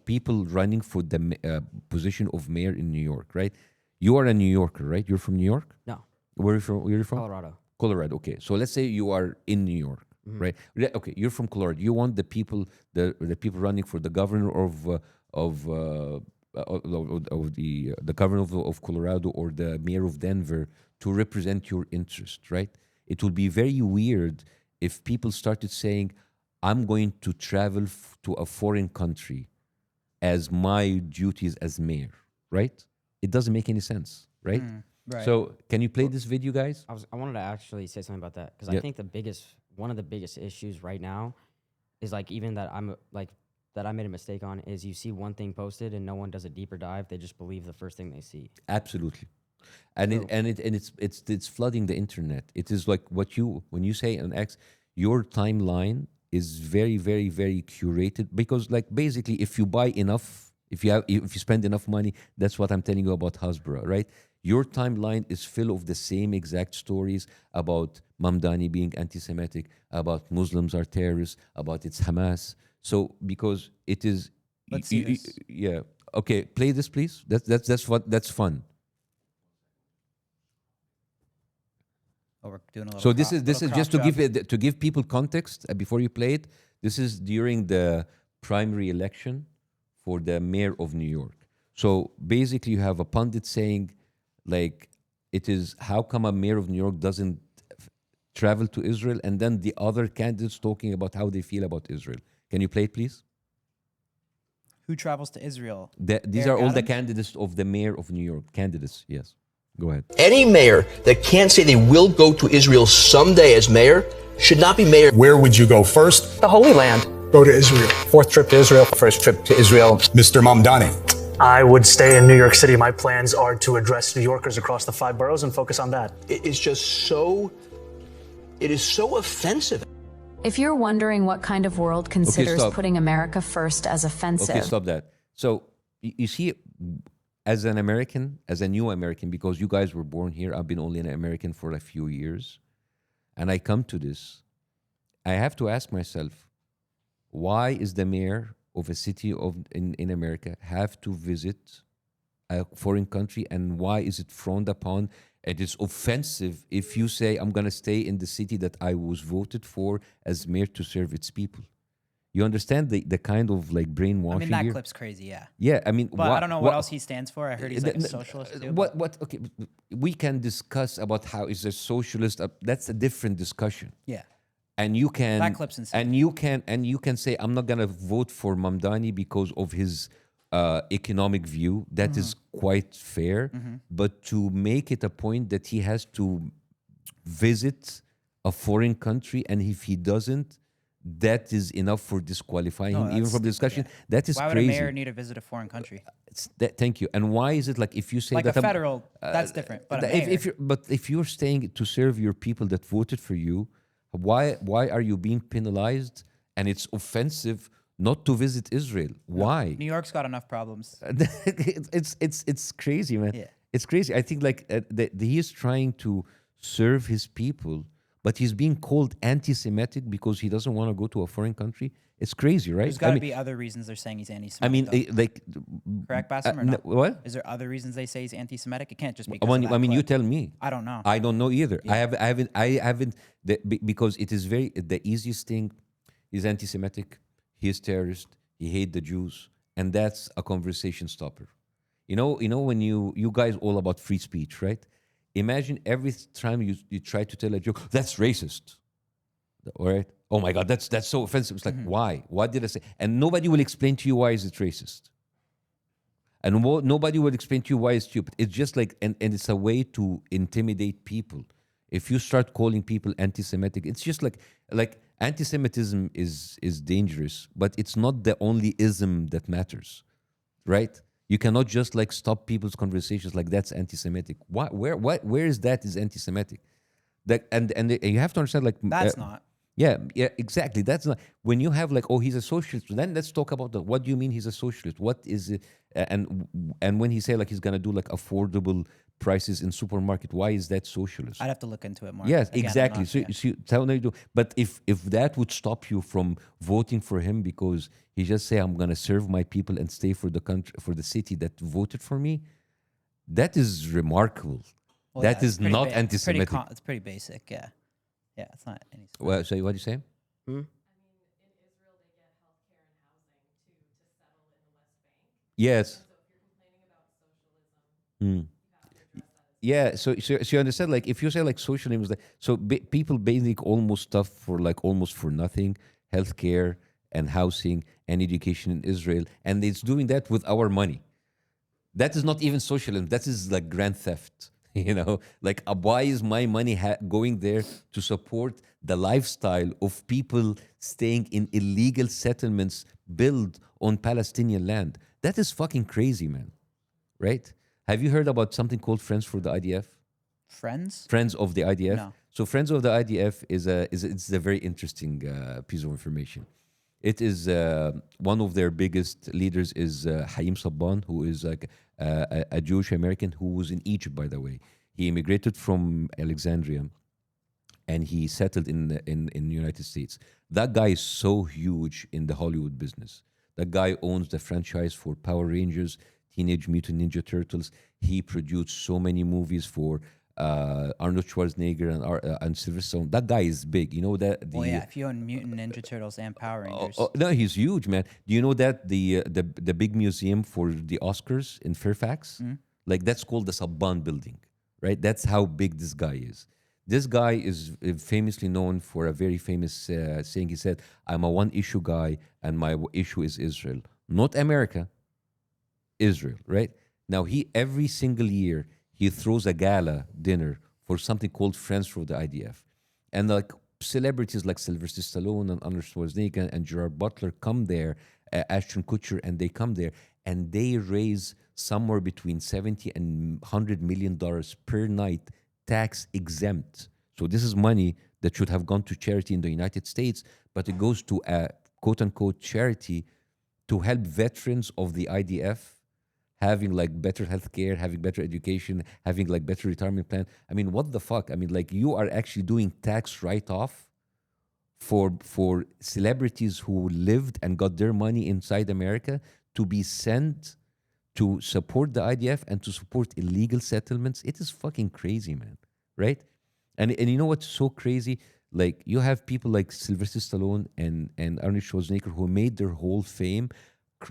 people running for the position of mayor in New York, right? You are a New Yorker, right? You're from New York. No, Where are you from? Colorado. Colorado. Okay, so let's say you are in New York, right? Okay, you're from Colorado. You want the people running for the governor of the governor of Colorado or the mayor of Denver to represent your interest, right? It would be very weird if people started saying, "I'm going to travel to a foreign country as my duties as mayor," right? It doesn't make any sense, right? Right. So can you play this video, guys? I wanted to actually say something about that because Yeah. I think one of the biggest issues right now is like even that that I made a mistake on is you see one thing posted and no one does a deeper dive. They just believe the first thing they see. Absolutely. It's flooding the internet. It is like when you say an X, your timeline is very, very, very curated because like basically if you buy enough, if you spend enough money, that's what I'm telling you about Hasbro, right? Your timeline is full of the same exact stories about Mamdani being anti-Semitic, about Muslims are terrorists, about it's Hamas. So because it is, Let's see this. yeah. Okay, play this, please. That's fun. Oh, we're doing a little. So this is little just crop to give people context before you play it. This is during the primary election for the mayor of New York. So basically, you have a pundit saying, like, it is how come a mayor of New York doesn't travel to Israel, and then the other candidates talking about how they feel about Israel. Can you play it, please? Who travels to Israel? These Eric are all the Adams? candidates of the mayor of New York. Candidates, yes. Go ahead. Any mayor that can't say they will go to Israel someday as mayor should not be mayor. Where would you go first? The Holy Land. Go to Israel. Fourth trip to Israel. First trip to Israel. Mr. Mamdani. I would stay in New York City. My plans are to address New Yorkers across the 5 boroughs and focus on that. It is so offensive. If you're wondering what kind of world considers stop. putting America first as offensive, Okay, stop that. So you see, as an American, as a new American, because you guys were born here, I've been only an American for a few years, and I come to this, I have to ask myself, why is the mayor of a city in America have to visit a foreign country, and why is it frowned upon? It is offensive if you say, I'm going to stay in the city that I was voted for as mayor to serve its people. You understand the kind of like brainwashing I mean, that here? clip's crazy, yeah. Yeah, I mean, But I don't know what else he stands for. I heard he's like a socialist too. Okay, we can discuss about how is a socialist. That's a different discussion. Yeah. And you can That clip's insane. and you can say I'm not gonna vote for Mamdani because of his economic view. That is quite fair. But to make it a point that he has to visit a foreign country, and if he doesn't, that is enough for disqualifying No, him, even that's from the stupid, discussion. yeah. That is Why would crazy. a mayor need to visit a foreign country? Thank you. And why is it like if you say Like that a federal, that's different. But a mayor, if you're staying to serve your people that voted for you, why are you being penalized? And it's offensive not to visit Israel. Why? New York's got enough problems. It's crazy, man. Yeah. It's crazy. I think like he is trying to serve his people, but he's being called anti-Semitic because he doesn't want to go to a foreign country. It's crazy, right? There's got to be other reasons they're saying he's anti-Semitic. I mean, though. like, Correct, Bassem, or no? what? Is there other reasons they say he's anti-Semitic? It can't just be because When, of that I mean, you clip. tell me. I don't know. I don't know either. I haven't because it is the easiest thing. He's anti-Semitic. He's terrorist. He hates the Jews, and that's a conversation stopper. You know when you guys all about free speech, right? Imagine every time you try to tell a joke, that's racist. All right. Oh my God, that's so offensive. It's like, why? What did I say? And nobody will explain to you why is it racist. And nobody will explain to you why it's stupid. It's just like, and it's a way to intimidate people. If you start calling people anti-Semitic, it's just like anti-Semitism is dangerous, but it's not the only ism that matters, right? You cannot just like stop people's conversations like that's anti-Semitic. Where is that is anti-Semitic? And you have to understand like That's not. Yeah, exactly. That's not when you have like, oh, he's a socialist. Then let's talk about what do you mean he's a socialist? What is it? And when he say like he's gonna do like affordable prices in supermarket, why is that socialist? I'd have to look into it more. Yes, Again, I'm exactly. not- So tell me, but if that would stop you from voting for him because he just say I'm gonna serve my people and stay for the country for the city that voted for me, that is remarkable. Well, That yeah, is it's pretty not ba- anti-Semitic. It's pretty basic, yeah. Yeah, it's not any. Well, so what do you say? Yes. Yeah, so you understand, like, if you say like socialism is like, so people basically almost stuff for like almost for nothing, healthcare and housing and education in Israel, and it's doing that with our money. That is not even socialism. That is like grand theft. You know, like why is my money going there to support the lifestyle of people staying in illegal settlements built on Palestinian land? That is fucking crazy, man. Right? Have you heard about something called Friends for the IDF? Friends? Friends of the IDF. No. So Friends of the IDF is a very interesting piece of information. It is one of their biggest leaders is Haim Sabban, who is like a Jewish American who was in Egypt, by the way. He immigrated from Alexandria, and he settled in the United States. That guy is so huge in the Hollywood business. That guy owns the franchise for Power Rangers, Teenage Mutant Ninja Turtles. He produced so many movies for Arnold Schwarzenegger and Sylvester Stallone. That guy is big. You know that Well, yeah, if you own Mutant Ninja Turtles and Power Rangers. no, he's huge, man. Do you know that the big museum for the Oscars in Fairfax, like that's called the Sabban Building, right? That's how big this guy is. This guy is famously known for a very famous saying. He said, "I'm a one-issue guy, and my issue is Israel, not America, Israel." Right now, he every single year he throws a gala dinner for something called Friends for the IDF, and like celebrities like Sylvester Stallone and Arnold Schwarzenegger and Gerard Butler come there, Ashton Kutcher, and they come there and they raise somewhere between 70 and $100 million per night, tax exempt. So this is money that should have gone to charity in the United States, but it goes to a quote unquote charity to help veterans of the IDF having like better healthcare, having better education, having like better retirement plan. I mean, what the fuck? I mean, like you are actually doing tax write-off for celebrities who lived and got their money inside America to be sent to support the IDF and to support illegal settlements. It is fucking crazy, man. Right? And you know what's so crazy? Like you have people like Sylvester Stallone and Arnold Schwarzenegger who made their whole fame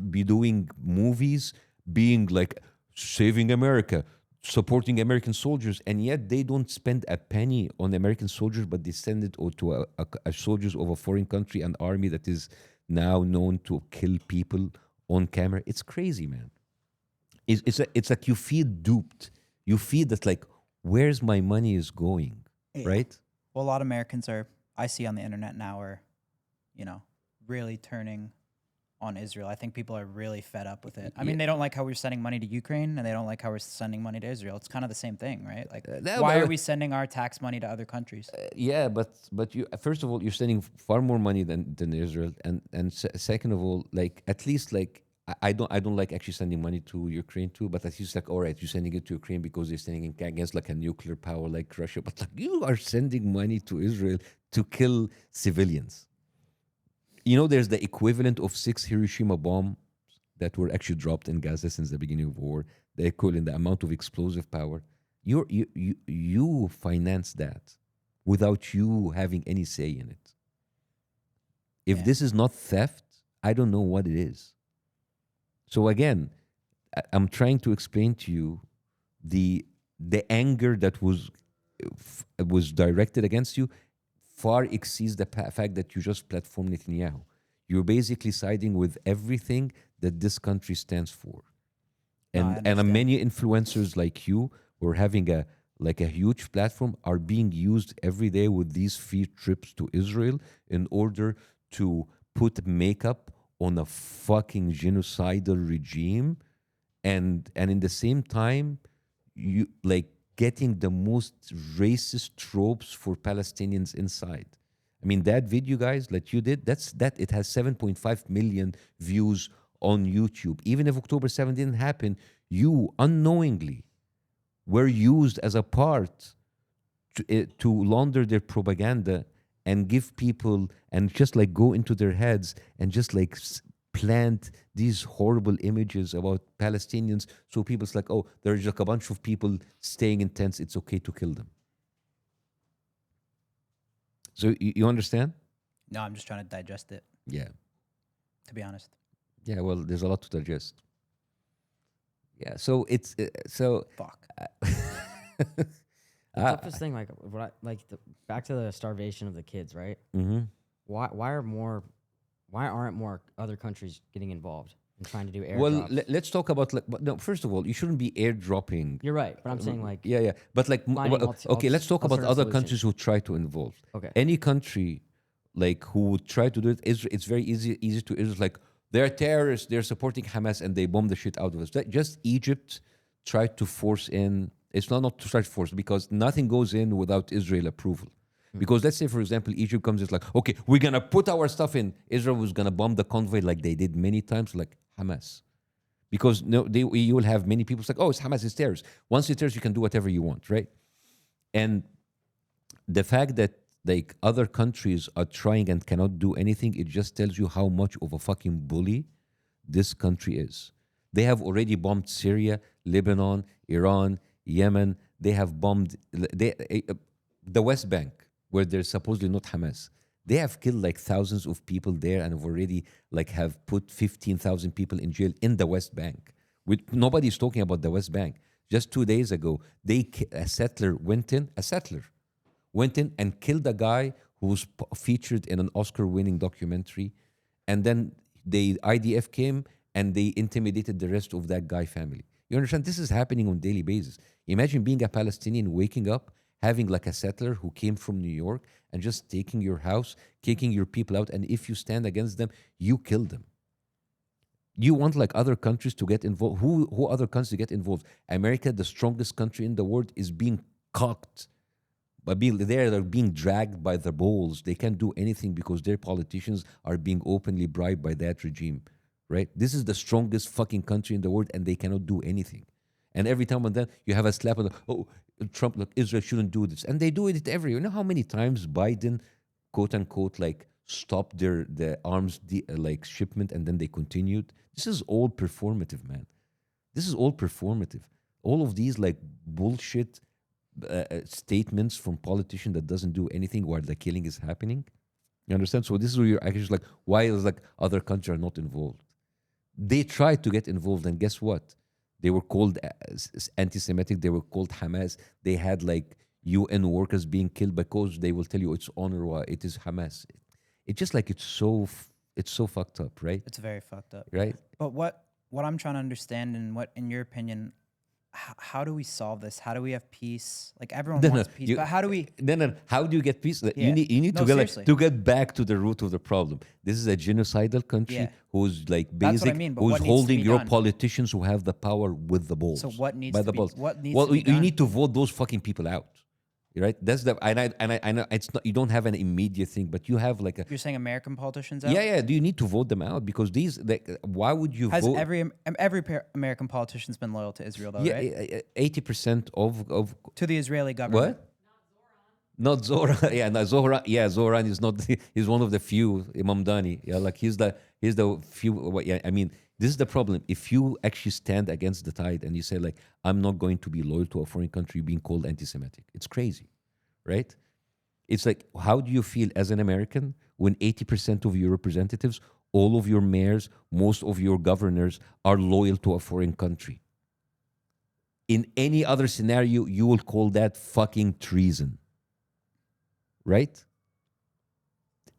be doing movies, being like saving America, supporting American soldiers, and yet they don't spend a penny on American soldiers, but they send it to a soldiers of a foreign country, an army that is now known to kill people on camera. It's crazy, man. It's like you feel duped. You feel that like, where's my money is going, right? Well, a lot of Americans I see on the internet now are, really turning on Israel. I think people are really fed up with it. I mean, they don't like how we're sending money to Ukraine, and they don't like how we're sending money to Israel. It's kind of the same thing, right? Like, why are we sending our tax money to other countries? Yeah, but you first of all, you're sending far more money than Israel, and second of all, like at least like I don't like actually sending money to Ukraine too, but at least like all right, you're sending it to Ukraine because they're sending it against like a nuclear power like Russia, but like you are sending money to Israel to kill civilians. You know, there's the equivalent of 6 Hiroshima bombs that were actually dropped in Gaza since the beginning of war. The equivalent, the amount of explosive power. You finance that without you having any say in it. If this is not theft, I don't know what it is. So again, I'm trying to explain to you the anger that was directed against you far exceeds the fact that you just platform Netanyahu. You're basically siding with everything that this country stands for. And many influencers like you who are having a huge platform are being used every day with these free trips to Israel in order to put makeup on a fucking genocidal regime, and in the same time you like getting the most racist tropes for Palestinians inside. I mean, that video, guys, that you did, it has 7.5 million views on YouTube. Even if October 7 didn't happen, you unknowingly were used as a part to launder their propaganda and give people and just like go into their heads and just like plant these horrible images about Palestinians. So people's like, oh, there's like a bunch of people staying in tents. It's okay to kill them. So you understand? No, I'm just trying to digest it. Yeah. To be honest. Yeah. Well, there's a lot to digest. Yeah. So it's so. Fuck. The toughest thing, like back to the starvation of the kids, right? Mm-hmm. Why aren't more other countries getting involved? and trying to do airdrops. Well, let's talk about like. But no, first of all, you shouldn't be airdropping. You're right, but I'm saying like Yeah. But like, finding okay, let's talk about alternative other solutions. countries who try to involve. Okay. Any country, like who would try to do it, it's very easy to. It's like they're terrorists. They're supporting Hamas and they bomb the shit out of us. Just Egypt tried to force in. It's not to try to force because nothing goes in without Israel approval. Because let's say, for example, Egypt comes, it's like, okay, we're gonna put our stuff in. Israel was gonna bomb the convoy like they did many times, like Hamas. Because you will have many people like, oh, it's Hamas, it's terrorists. Once it's terrorists, you can do whatever you want, right? And the fact that like other countries are trying and cannot do anything, it just tells you how much of a fucking bully this country is. They have already bombed Syria, Lebanon, Iran, Yemen. They have bombed the West Bank, where there's supposedly not Hamas. They have killed like thousands of people there and have already like have put 15,000 people in jail in the West Bank. Nobody's talking about the West Bank. Just 2 days ago, a settler went in and killed a guy who was featured in an Oscar-winning documentary. And then the IDF came and they intimidated the rest of that guy's family. You understand? This is happening on a daily basis. Imagine being a Palestinian, waking up, having like a settler who came from New York and just taking your house, kicking your people out, and if you stand against them, you kill them. You want like other countries to get involved. Who other countries to get involved? America, the strongest country in the world, is being cocked. But they're being dragged by the balls. They can't do anything because their politicians are being openly bribed by that regime, right? This is the strongest fucking country in the world and they cannot do anything. And every time and then you have a slap on the, oh, Trump, look, Israel shouldn't do this. And they do it every, you know how many times Biden, quote unquote, like stopped the arms like shipment and then they continued? This is all performative, man. This is all performative. All of these like bullshit statements from politicians that doesn't do anything while the killing is happening. You understand? So this is where you're actually like, why is like other countries are not involved? They tried to get involved and guess what? They were called anti-Semitic. They were called Hamas. They had like UN workers being killed because they will tell you it's UNRWA, it is Hamas. It's just like it's so fucked up, right? It's very fucked up. Right? But what I'm trying to understand and what, in your opinion, how do we solve this? How do we have peace? Like everyone wants peace, but how do we? No. How do you get peace? Yeah. You need No, to get back to the root of the problem. This is a genocidal country who's like That's what I basic, mean, but who's what needs to holding be your done? politicians who have the power with the balls. So what needs by to the be? balls. What needs well, to be you done? need to vote those fucking people out. Right? That's the I know it's not, you don't have an immediate thing, but you have like a You're saying American politicians out? yeah. Do you need to vote them out because these like why would you Has vote? every American politician's been loyal to Israel though, right? 80% of To the Israeli government. what? Not Zoran. Yeah, no, Zoran. Yeah, Zoran is not. He's one of the few. Imam Dani. Yeah, like he's the few. Yeah, I mean, this is the problem. If you actually stand against the tide and you say like, I'm not going to be loyal to a foreign country, being called anti-Semitic, it's crazy, right? It's like, how do you feel as an American when 80% of your representatives, all of your mayors, most of your governors are loyal to a foreign country? In any other scenario, you will call that fucking treason. Right?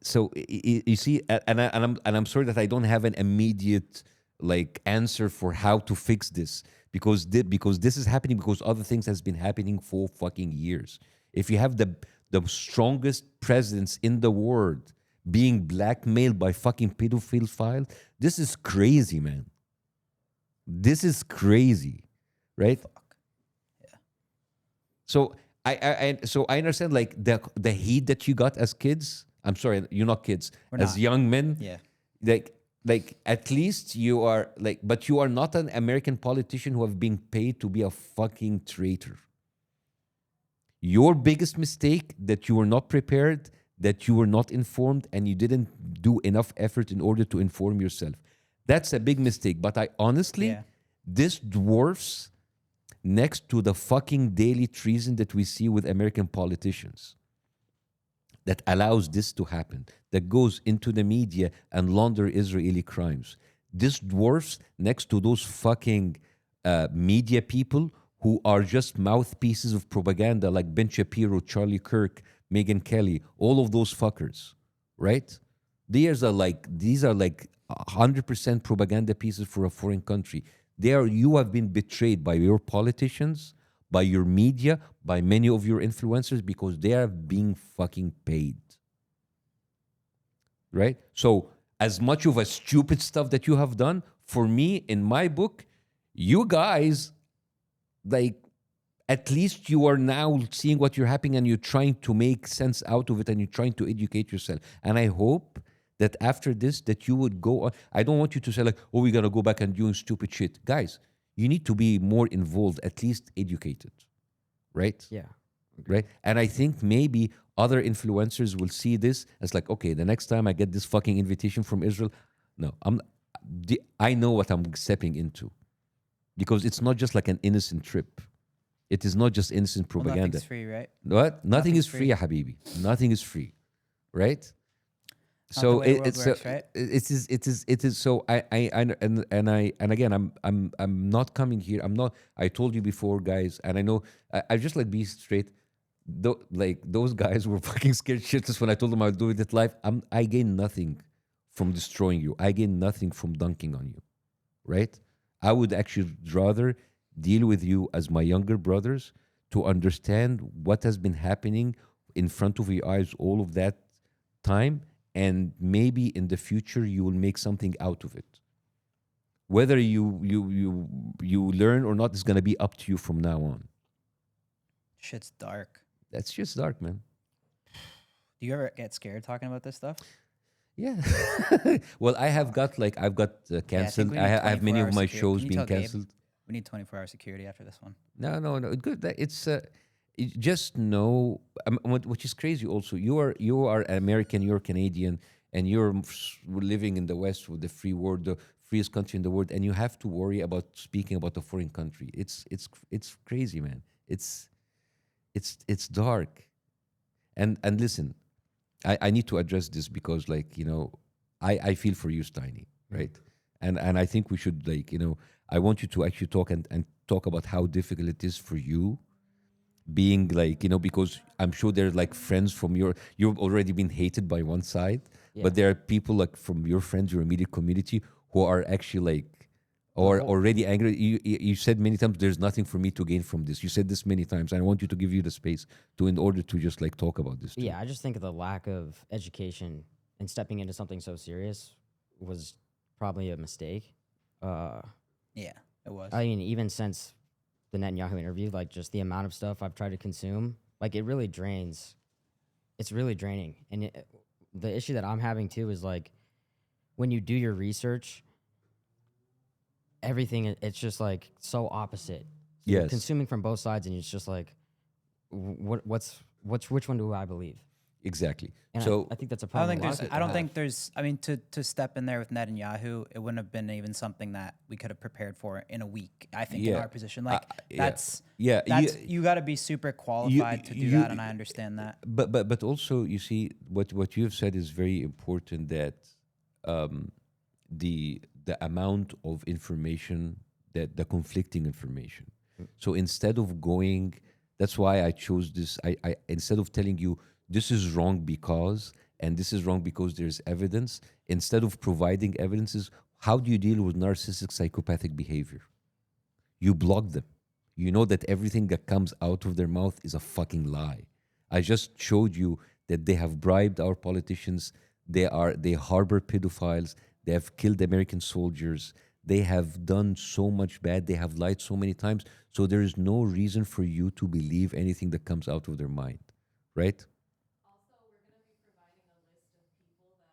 So you see, and I'm sorry that I don't have an immediate like answer for how to fix this because this is happening because other things has been happening for fucking years. If you have the strongest presidents in the world being blackmailed by fucking pedophile, this is crazy, man. This is crazy, right? Yeah. So I understand like the heat that you got as kids. I'm sorry, you're not kids. As young men, Yeah. Like at least you are like, but you are not an American politician who have been paid to be a fucking traitor. Your biggest mistake that you were not prepared, that you were not informed, and you didn't do enough effort in order to inform yourself. That's a big mistake. But I honestly, this dwarfs next to the fucking daily treason that we see with American politicians that allows this to happen, that goes into the media and launder Israeli crimes. This dwarfs next to those fucking media people who are just mouthpieces of propaganda like Ben Shapiro, Charlie Kirk, Megyn Kelly, all of those fuckers, right? These are like 100% propaganda pieces for a foreign country. You have been betrayed by your politicians, by your media, by many of your influencers because they are being fucking paid. Right? So as much of a stupid stuff that you have done, for me, in my book, you guys, like, at least you are now seeing what you're happening and you're trying to make sense out of it and you're trying to educate yourself. And I hope that after this, that you would go on. I don't want you to say like, oh, we're going to go back and doing stupid shit. Guys, you need to be more involved, at least educated, right? Yeah. Right? And I think maybe other influencers will see this as like, okay, the next time I get this fucking invitation from Israel, no, I know what I'm stepping into. Because it's not just like an innocent trip. It is not just innocent propaganda. Nothing's free, right? What? Nothing Nothing's is free, ya habibi. Nothing is free, right? Not So the way the world it's works, right? it is. So and again, I'm not coming here. I'm not. I told you before, guys, and I know. I just like be straight. Like those guys were fucking scared shitless when I told them I'll do it live. I gain nothing from destroying you. I gain nothing from dunking on you, right? I would actually rather deal with you as my younger brothers to understand what has been happening in front of your eyes all of that time, and maybe in the future you will make something out of it. Whether you learn or not is going to be up to you from now on. Shit's dark. That's just dark, man. Do you ever get scared talking about this stuff? Yeah. Well, I've got canceled. we I need have many of 24-hour my security. shows Can you being tell Gabe? canceled. We need 24-hour security after this one. No, good. Just know, which is crazy. Also, you are American, you're Canadian, and you're living in the West with the free world, the freest country in the world, and you have to worry about speaking about a foreign country. It's crazy, man. It's dark. And listen, I need to address this because, like, I feel for you, Steiny, right? And I think we should, like, I want you to actually talk and talk about how difficult it is for you being, like, because I'm sure there are like friends from you've already been hated by one side, but there are people like from your friends, your immediate community, who are actually like, or already angry. You said many times, there's nothing for me to gain from this. You said this many times, and I want you to give you the space in order to just like talk about this too. Yeah, I just think the lack of education and stepping into something so serious was probably a mistake. Yeah, it was. I mean, even since the Netanyahu interview, like just the amount of stuff I've tried to consume, like it really drains. It's really draining. And the issue that I'm having too is like when you do your research, everything, it's just like so opposite. So you're Yes. consuming from both sides and it's just like, which one do I believe? Exactly. And So I think that's a I problem. don't think there's. I mean, to step in there with Netanyahu, it wouldn't have been even something that we could have prepared for in a week. I think in Yeah. our position, like yeah. that's Yeah, you got to be super qualified to do that, and I understand that. But also, you see, what you have said is very important, that the amount of information, that the conflicting information. So instead of going, that's why I chose this. I instead of telling you this is wrong because, and this is wrong because there's evidence, instead of providing evidences, how do you deal with narcissistic psychopathic behavior? You block them. You know that everything that comes out of their mouth is a fucking lie. I just showed you that they have bribed our politicians. They harbor pedophiles. They have killed American soldiers. They have done so much bad. They have lied so many times. So there is no reason for you to believe anything that comes out of their mind, right? Also, we're going to be providing a list of people that are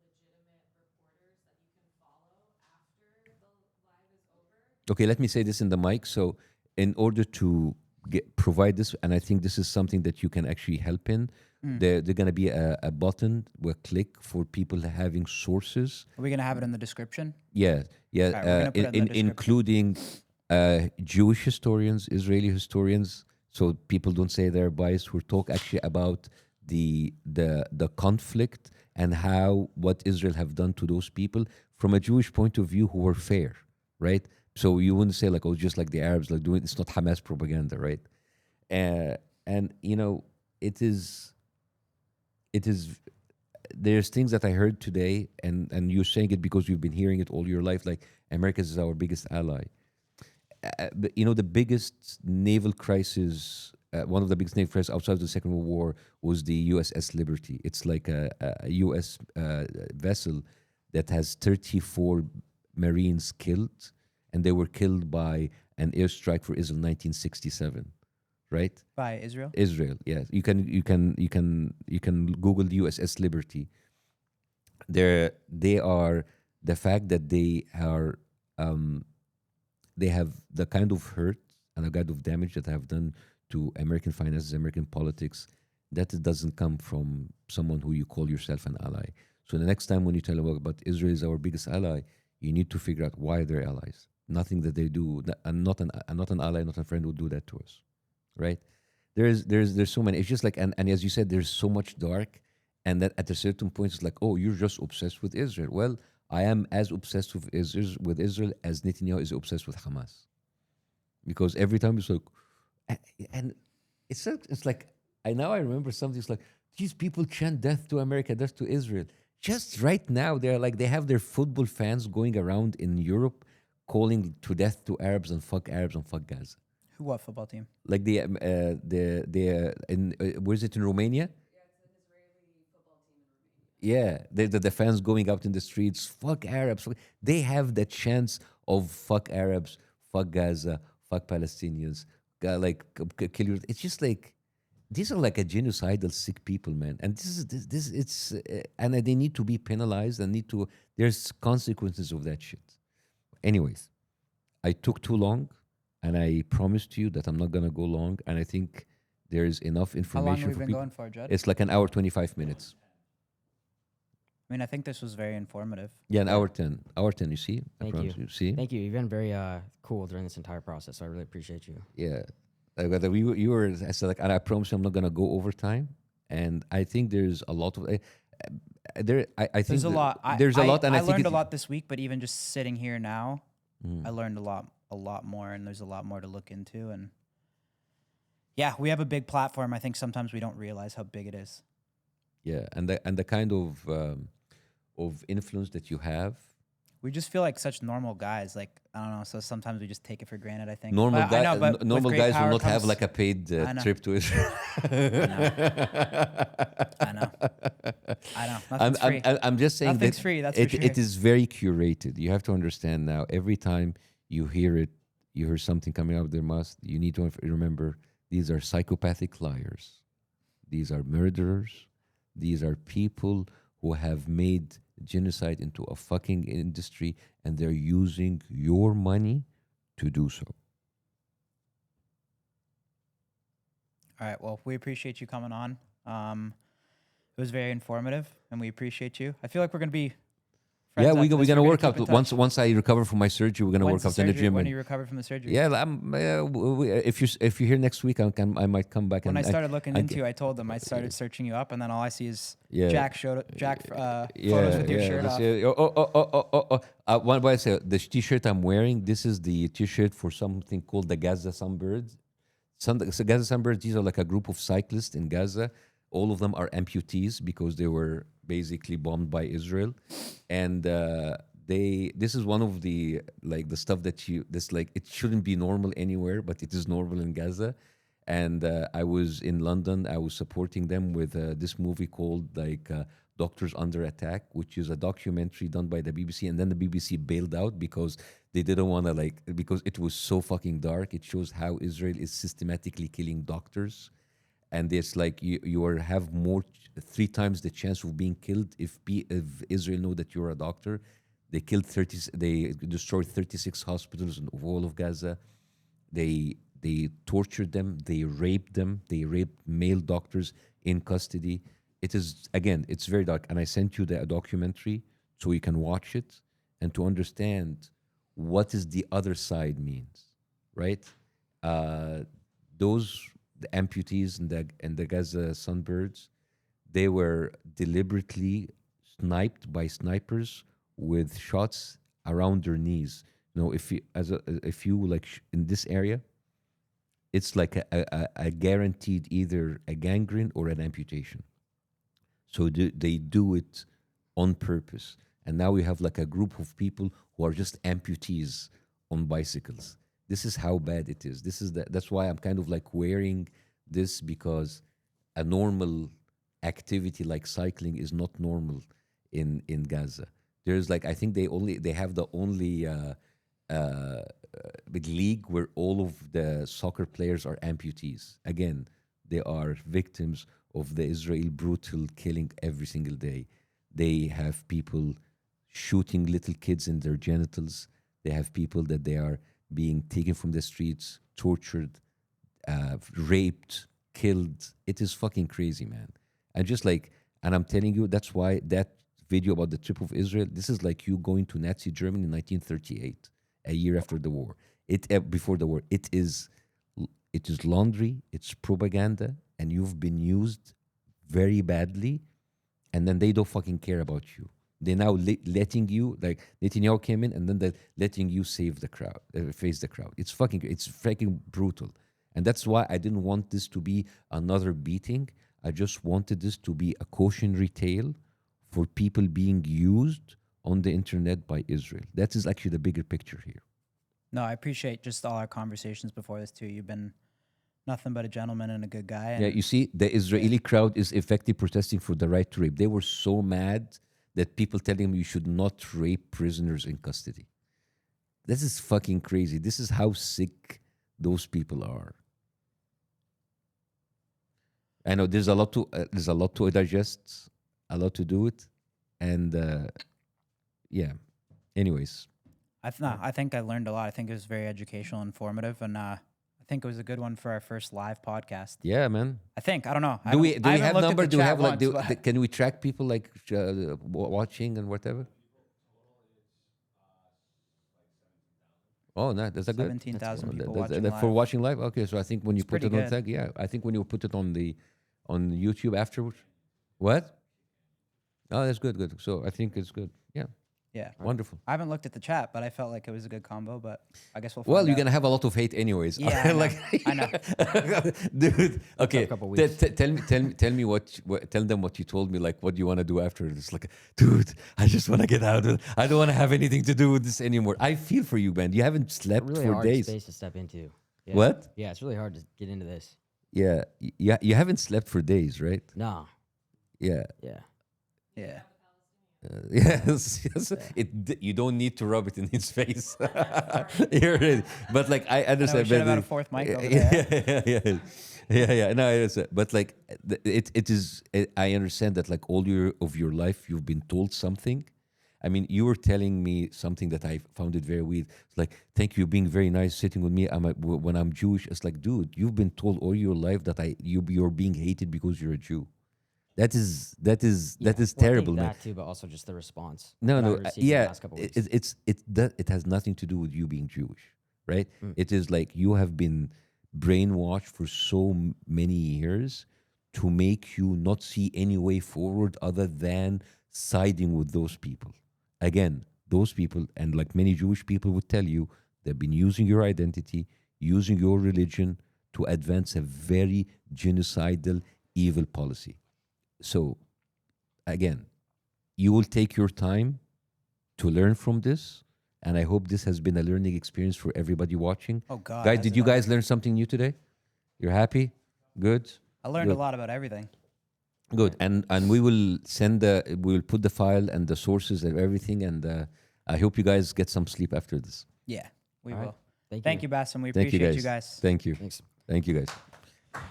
legitimate reporters that you can follow after the live is over. Okay, let me say this in the mic. So in order to provide this, and I think this is something that you can actually help in, there's going to be a button with click for people having sources. Are we gonna have it in the description? Yeah, yeah, Alright, we're gonna put it in the description. including Jewish historians, Israeli historians, so people don't say they're biased, who talk actually about the conflict and what Israel have done to those people from a Jewish point of view, who were fair, right? So you wouldn't say like, oh, just like the Arabs like doing, it's not Hamas propaganda, right? And it is there's things that I heard today, and you're saying it because you've been hearing it all your life. Like America is our biggest ally. But, the biggest naval crisis, one of the biggest naval crises outside of the Second World War was the USS Liberty. It's like a US vessel that has 34 Marines killed, and they were killed by an airstrike for Israel in 1967, right? By Israel? Israel, yeah. You can Google the USS Liberty. They are the fact that they have the kind of hurt and the kind of damage that have done to American finances, American politics, that it doesn't come from someone who you call yourself an ally. So the next time when you tell them about Israel is our biggest ally, you need to figure out why they're allies. Nothing that they do, and not an ally, not a friend would do that to us, right? There's so many. It's just like, and as you said, there's so much dark, and that at a certain point it's like, oh, you're just obsessed with Israel. Well, I am as obsessed with Israel as Netanyahu is obsessed with Hamas, because every time it's like, and it's like I remember something. It's like these people chant death to America, death to Israel. Just right now, they have their football fans going around in Europe calling to death to Arabs and fuck Gaza. Who, what football team? Like where is it in Romania? Yeah, the fans going out in the streets, fuck Arabs. They have the chance of fuck Arabs, fuck Gaza, fuck Palestinians, kill you. It's just like, these are like a genocidal sick people, man. And and they need to be penalized and there's consequences of that shit. Anyways, I took too long, and I promised you that I'm not gonna go long, and I think there's enough How information long have we for been people. going for, Judd? It's like an hour 25 minutes. I mean, I think this was very informative. Yeah, an hour 10. Hour 10, you see? I Thank promise you. See? Thank you. You've been very cool during this entire process. So I really appreciate you. Yeah. You were, I said, like, and I promise you I'm not going to go over time. And I think there's a lot of, I think There's a lot. There's a lot. And I think learned a lot this week, but even just sitting here now, Mm. I learned a lot more, and there's a lot more to look into. And yeah, we have a big platform. I think sometimes we don't realize how big it is. Yeah. And the kind of influence that you have. We just feel like such normal guys. Like, I don't know. So sometimes we just take it for granted, I think. Normal But I know, but with normal great guys will power not have comes- like a paid I know. trip to Israel. I know. Nothing's free. I'm just saying Nothing's that free, that's for it sure. is very curated. You have to understand now. Every time you hear something coming out of their mouth, you need to remember these are psychopathic liars. These are murderers. These are people who have made genocide into a fucking industry, and they're using your money to do so. All right. Well, we appreciate you coming on. It was very informative, and we appreciate you. I feel like we're gonna be. friends Yeah, after we're this. gonna We're work keep out in touch. once I recover from my surgery. We're gonna When's work the out in the surgery? gym. When and- do you recover from the surgery? Yeah, if you're next week, I might come back. When I and started looking I into ca- you, I told them I started searching you up, and then all I see is Yeah. Jack photos with your shirt off. What do I say? The t-shirt I'm wearing. This is the t-shirt for something called the Gaza Sunbirds. So Gaza Sunbirds. These are like a group of cyclists in Gaza. All of them are amputees because they were basically bombed by Israel, and this is one of the stuff that it shouldn't be normal anywhere, but it is normal in Gaza. And I was in London. I was supporting them with this movie called Doctors Under Attack, which is a documentary done by the BBC, and then the BBC bailed out because they didn't want to because it was so fucking dark. It shows how Israel is systematically killing doctors, and it's like you have 3 times the chance of being killed if Israel know that you're a doctor. They killed they destroyed 36 hospitals in all of Gaza. They tortured them. They raped them. They raped male doctors in custody. It's very dark. And I sent you the documentary so you can watch it and to understand what is the other side means, right? The amputees and the Gaza Sunbirds, they were deliberately sniped by snipers with shots around their knees. If you in this area, it's like a guaranteed either a gangrene or an amputation. So they do it on purpose. And now we have like a group of people who are just amputees on bicycles. This is how bad it is. That's why I'm kind of like wearing this, because a normal activity like cycling is not normal in Gaza. There's like, I think they have the only big league where all of the soccer players are amputees. Again, they are victims of the Israel brutal killing every single day. They have people shooting little kids in their genitals. They have people that they are being taken from the streets, tortured, raped, killed. It is fucking crazy, man. And I'm telling you, that's why that video about the trip of Israel, this is like you going to Nazi Germany in 1938, a year after the war. Before the war, it is laundry, it's propaganda, and you've been used very badly, and then they don't fucking care about you. They're now letting you, like Netanyahu came in, and then they're letting you save the crowd, face the crowd. It's freaking brutal. And that's why I didn't want this to be another beating. I just wanted this to be a cautionary tale for people being used on the internet by Israel. That is actually the bigger picture here. No, I appreciate just all our conversations before this too. You've been nothing but a gentleman and a good guy. And Yeah, you see, the Israeli crowd is effectively protesting for the right to rape. They were so mad that people telling them you should not rape prisoners in custody. This is fucking crazy. This is how sick those people are. I know there's a lot to digest, a lot to do it, and yeah. Anyways, I think I learned a lot. I think it was very educational, informative, and I think it was a good one for our first live podcast. yeah, man. I think. I don't know. Do we I haven't have looked at number? the Do we chat have like? once, but- Can we track people like watching and whatever? Oh, no, that's a good. 17,000 people That's- watching for live. watching live. Okay, so I think when you It's put it pretty on good. tag, yeah, I think when you put it on YouTube afterwards. What? Oh, that's good. Good. So I think it's good. Yeah, Yeah. wonderful. I haven't looked at the chat, but I felt like it was a good combo. But I guess we'll find Well, out. you're gonna have a lot of hate anyways. Yeah, I know. like, I know. dude. Okay, couple weeks. tell me tell them what you told me. Like, what do you want to do after this? Like, dude, I just want to get out of it. I don't want to have anything to do with this anymore. I feel for you, man. You haven't slept Really for hard days. space to step into. Yeah. What? Yeah, it's really hard to get into this. Yeah, yeah. You haven't slept for days, right? No. Yeah. Yeah. Yeah. Yes. You don't need to rub it in his face. You're ready. But like I I know we understand. should have but had a fourth mic over there. yeah. No, I understand. But like it is. I understand that like all of your life you've been told something. I mean, you were telling me something that I found it very weird. It's like, thank you, being very nice, sitting with me. When I'm Jewish, it's like, dude, you've been told all your life that you're being hated because you're a Jew. That is Well, I think terrible, man. that too, but also just the response. No, that I no, received in the yeah, last couple weeks. it has nothing to do with you being Jewish, right? It is like you have been brainwashed for so many years to make you not see any way forward other than siding with those people. Again, those people, and like many Jewish people would tell you, they've been using your identity, using your religion to advance a very genocidal, evil policy. So, again, you will take your time to learn from this, and I hope this has been a learning experience for everybody watching. Oh God. Guys, has did it you already? guys learn something new today? You're happy? Good. I learned a Good. lot about everything. Good. And we will we will put the file and the sources and everything, and I hope you guys get some sleep after this. Yeah, we All right. will. Thank Thank you, Bassem. We Thank appreciate you you guys. guys. Thank you. Thanks. Thank you guys.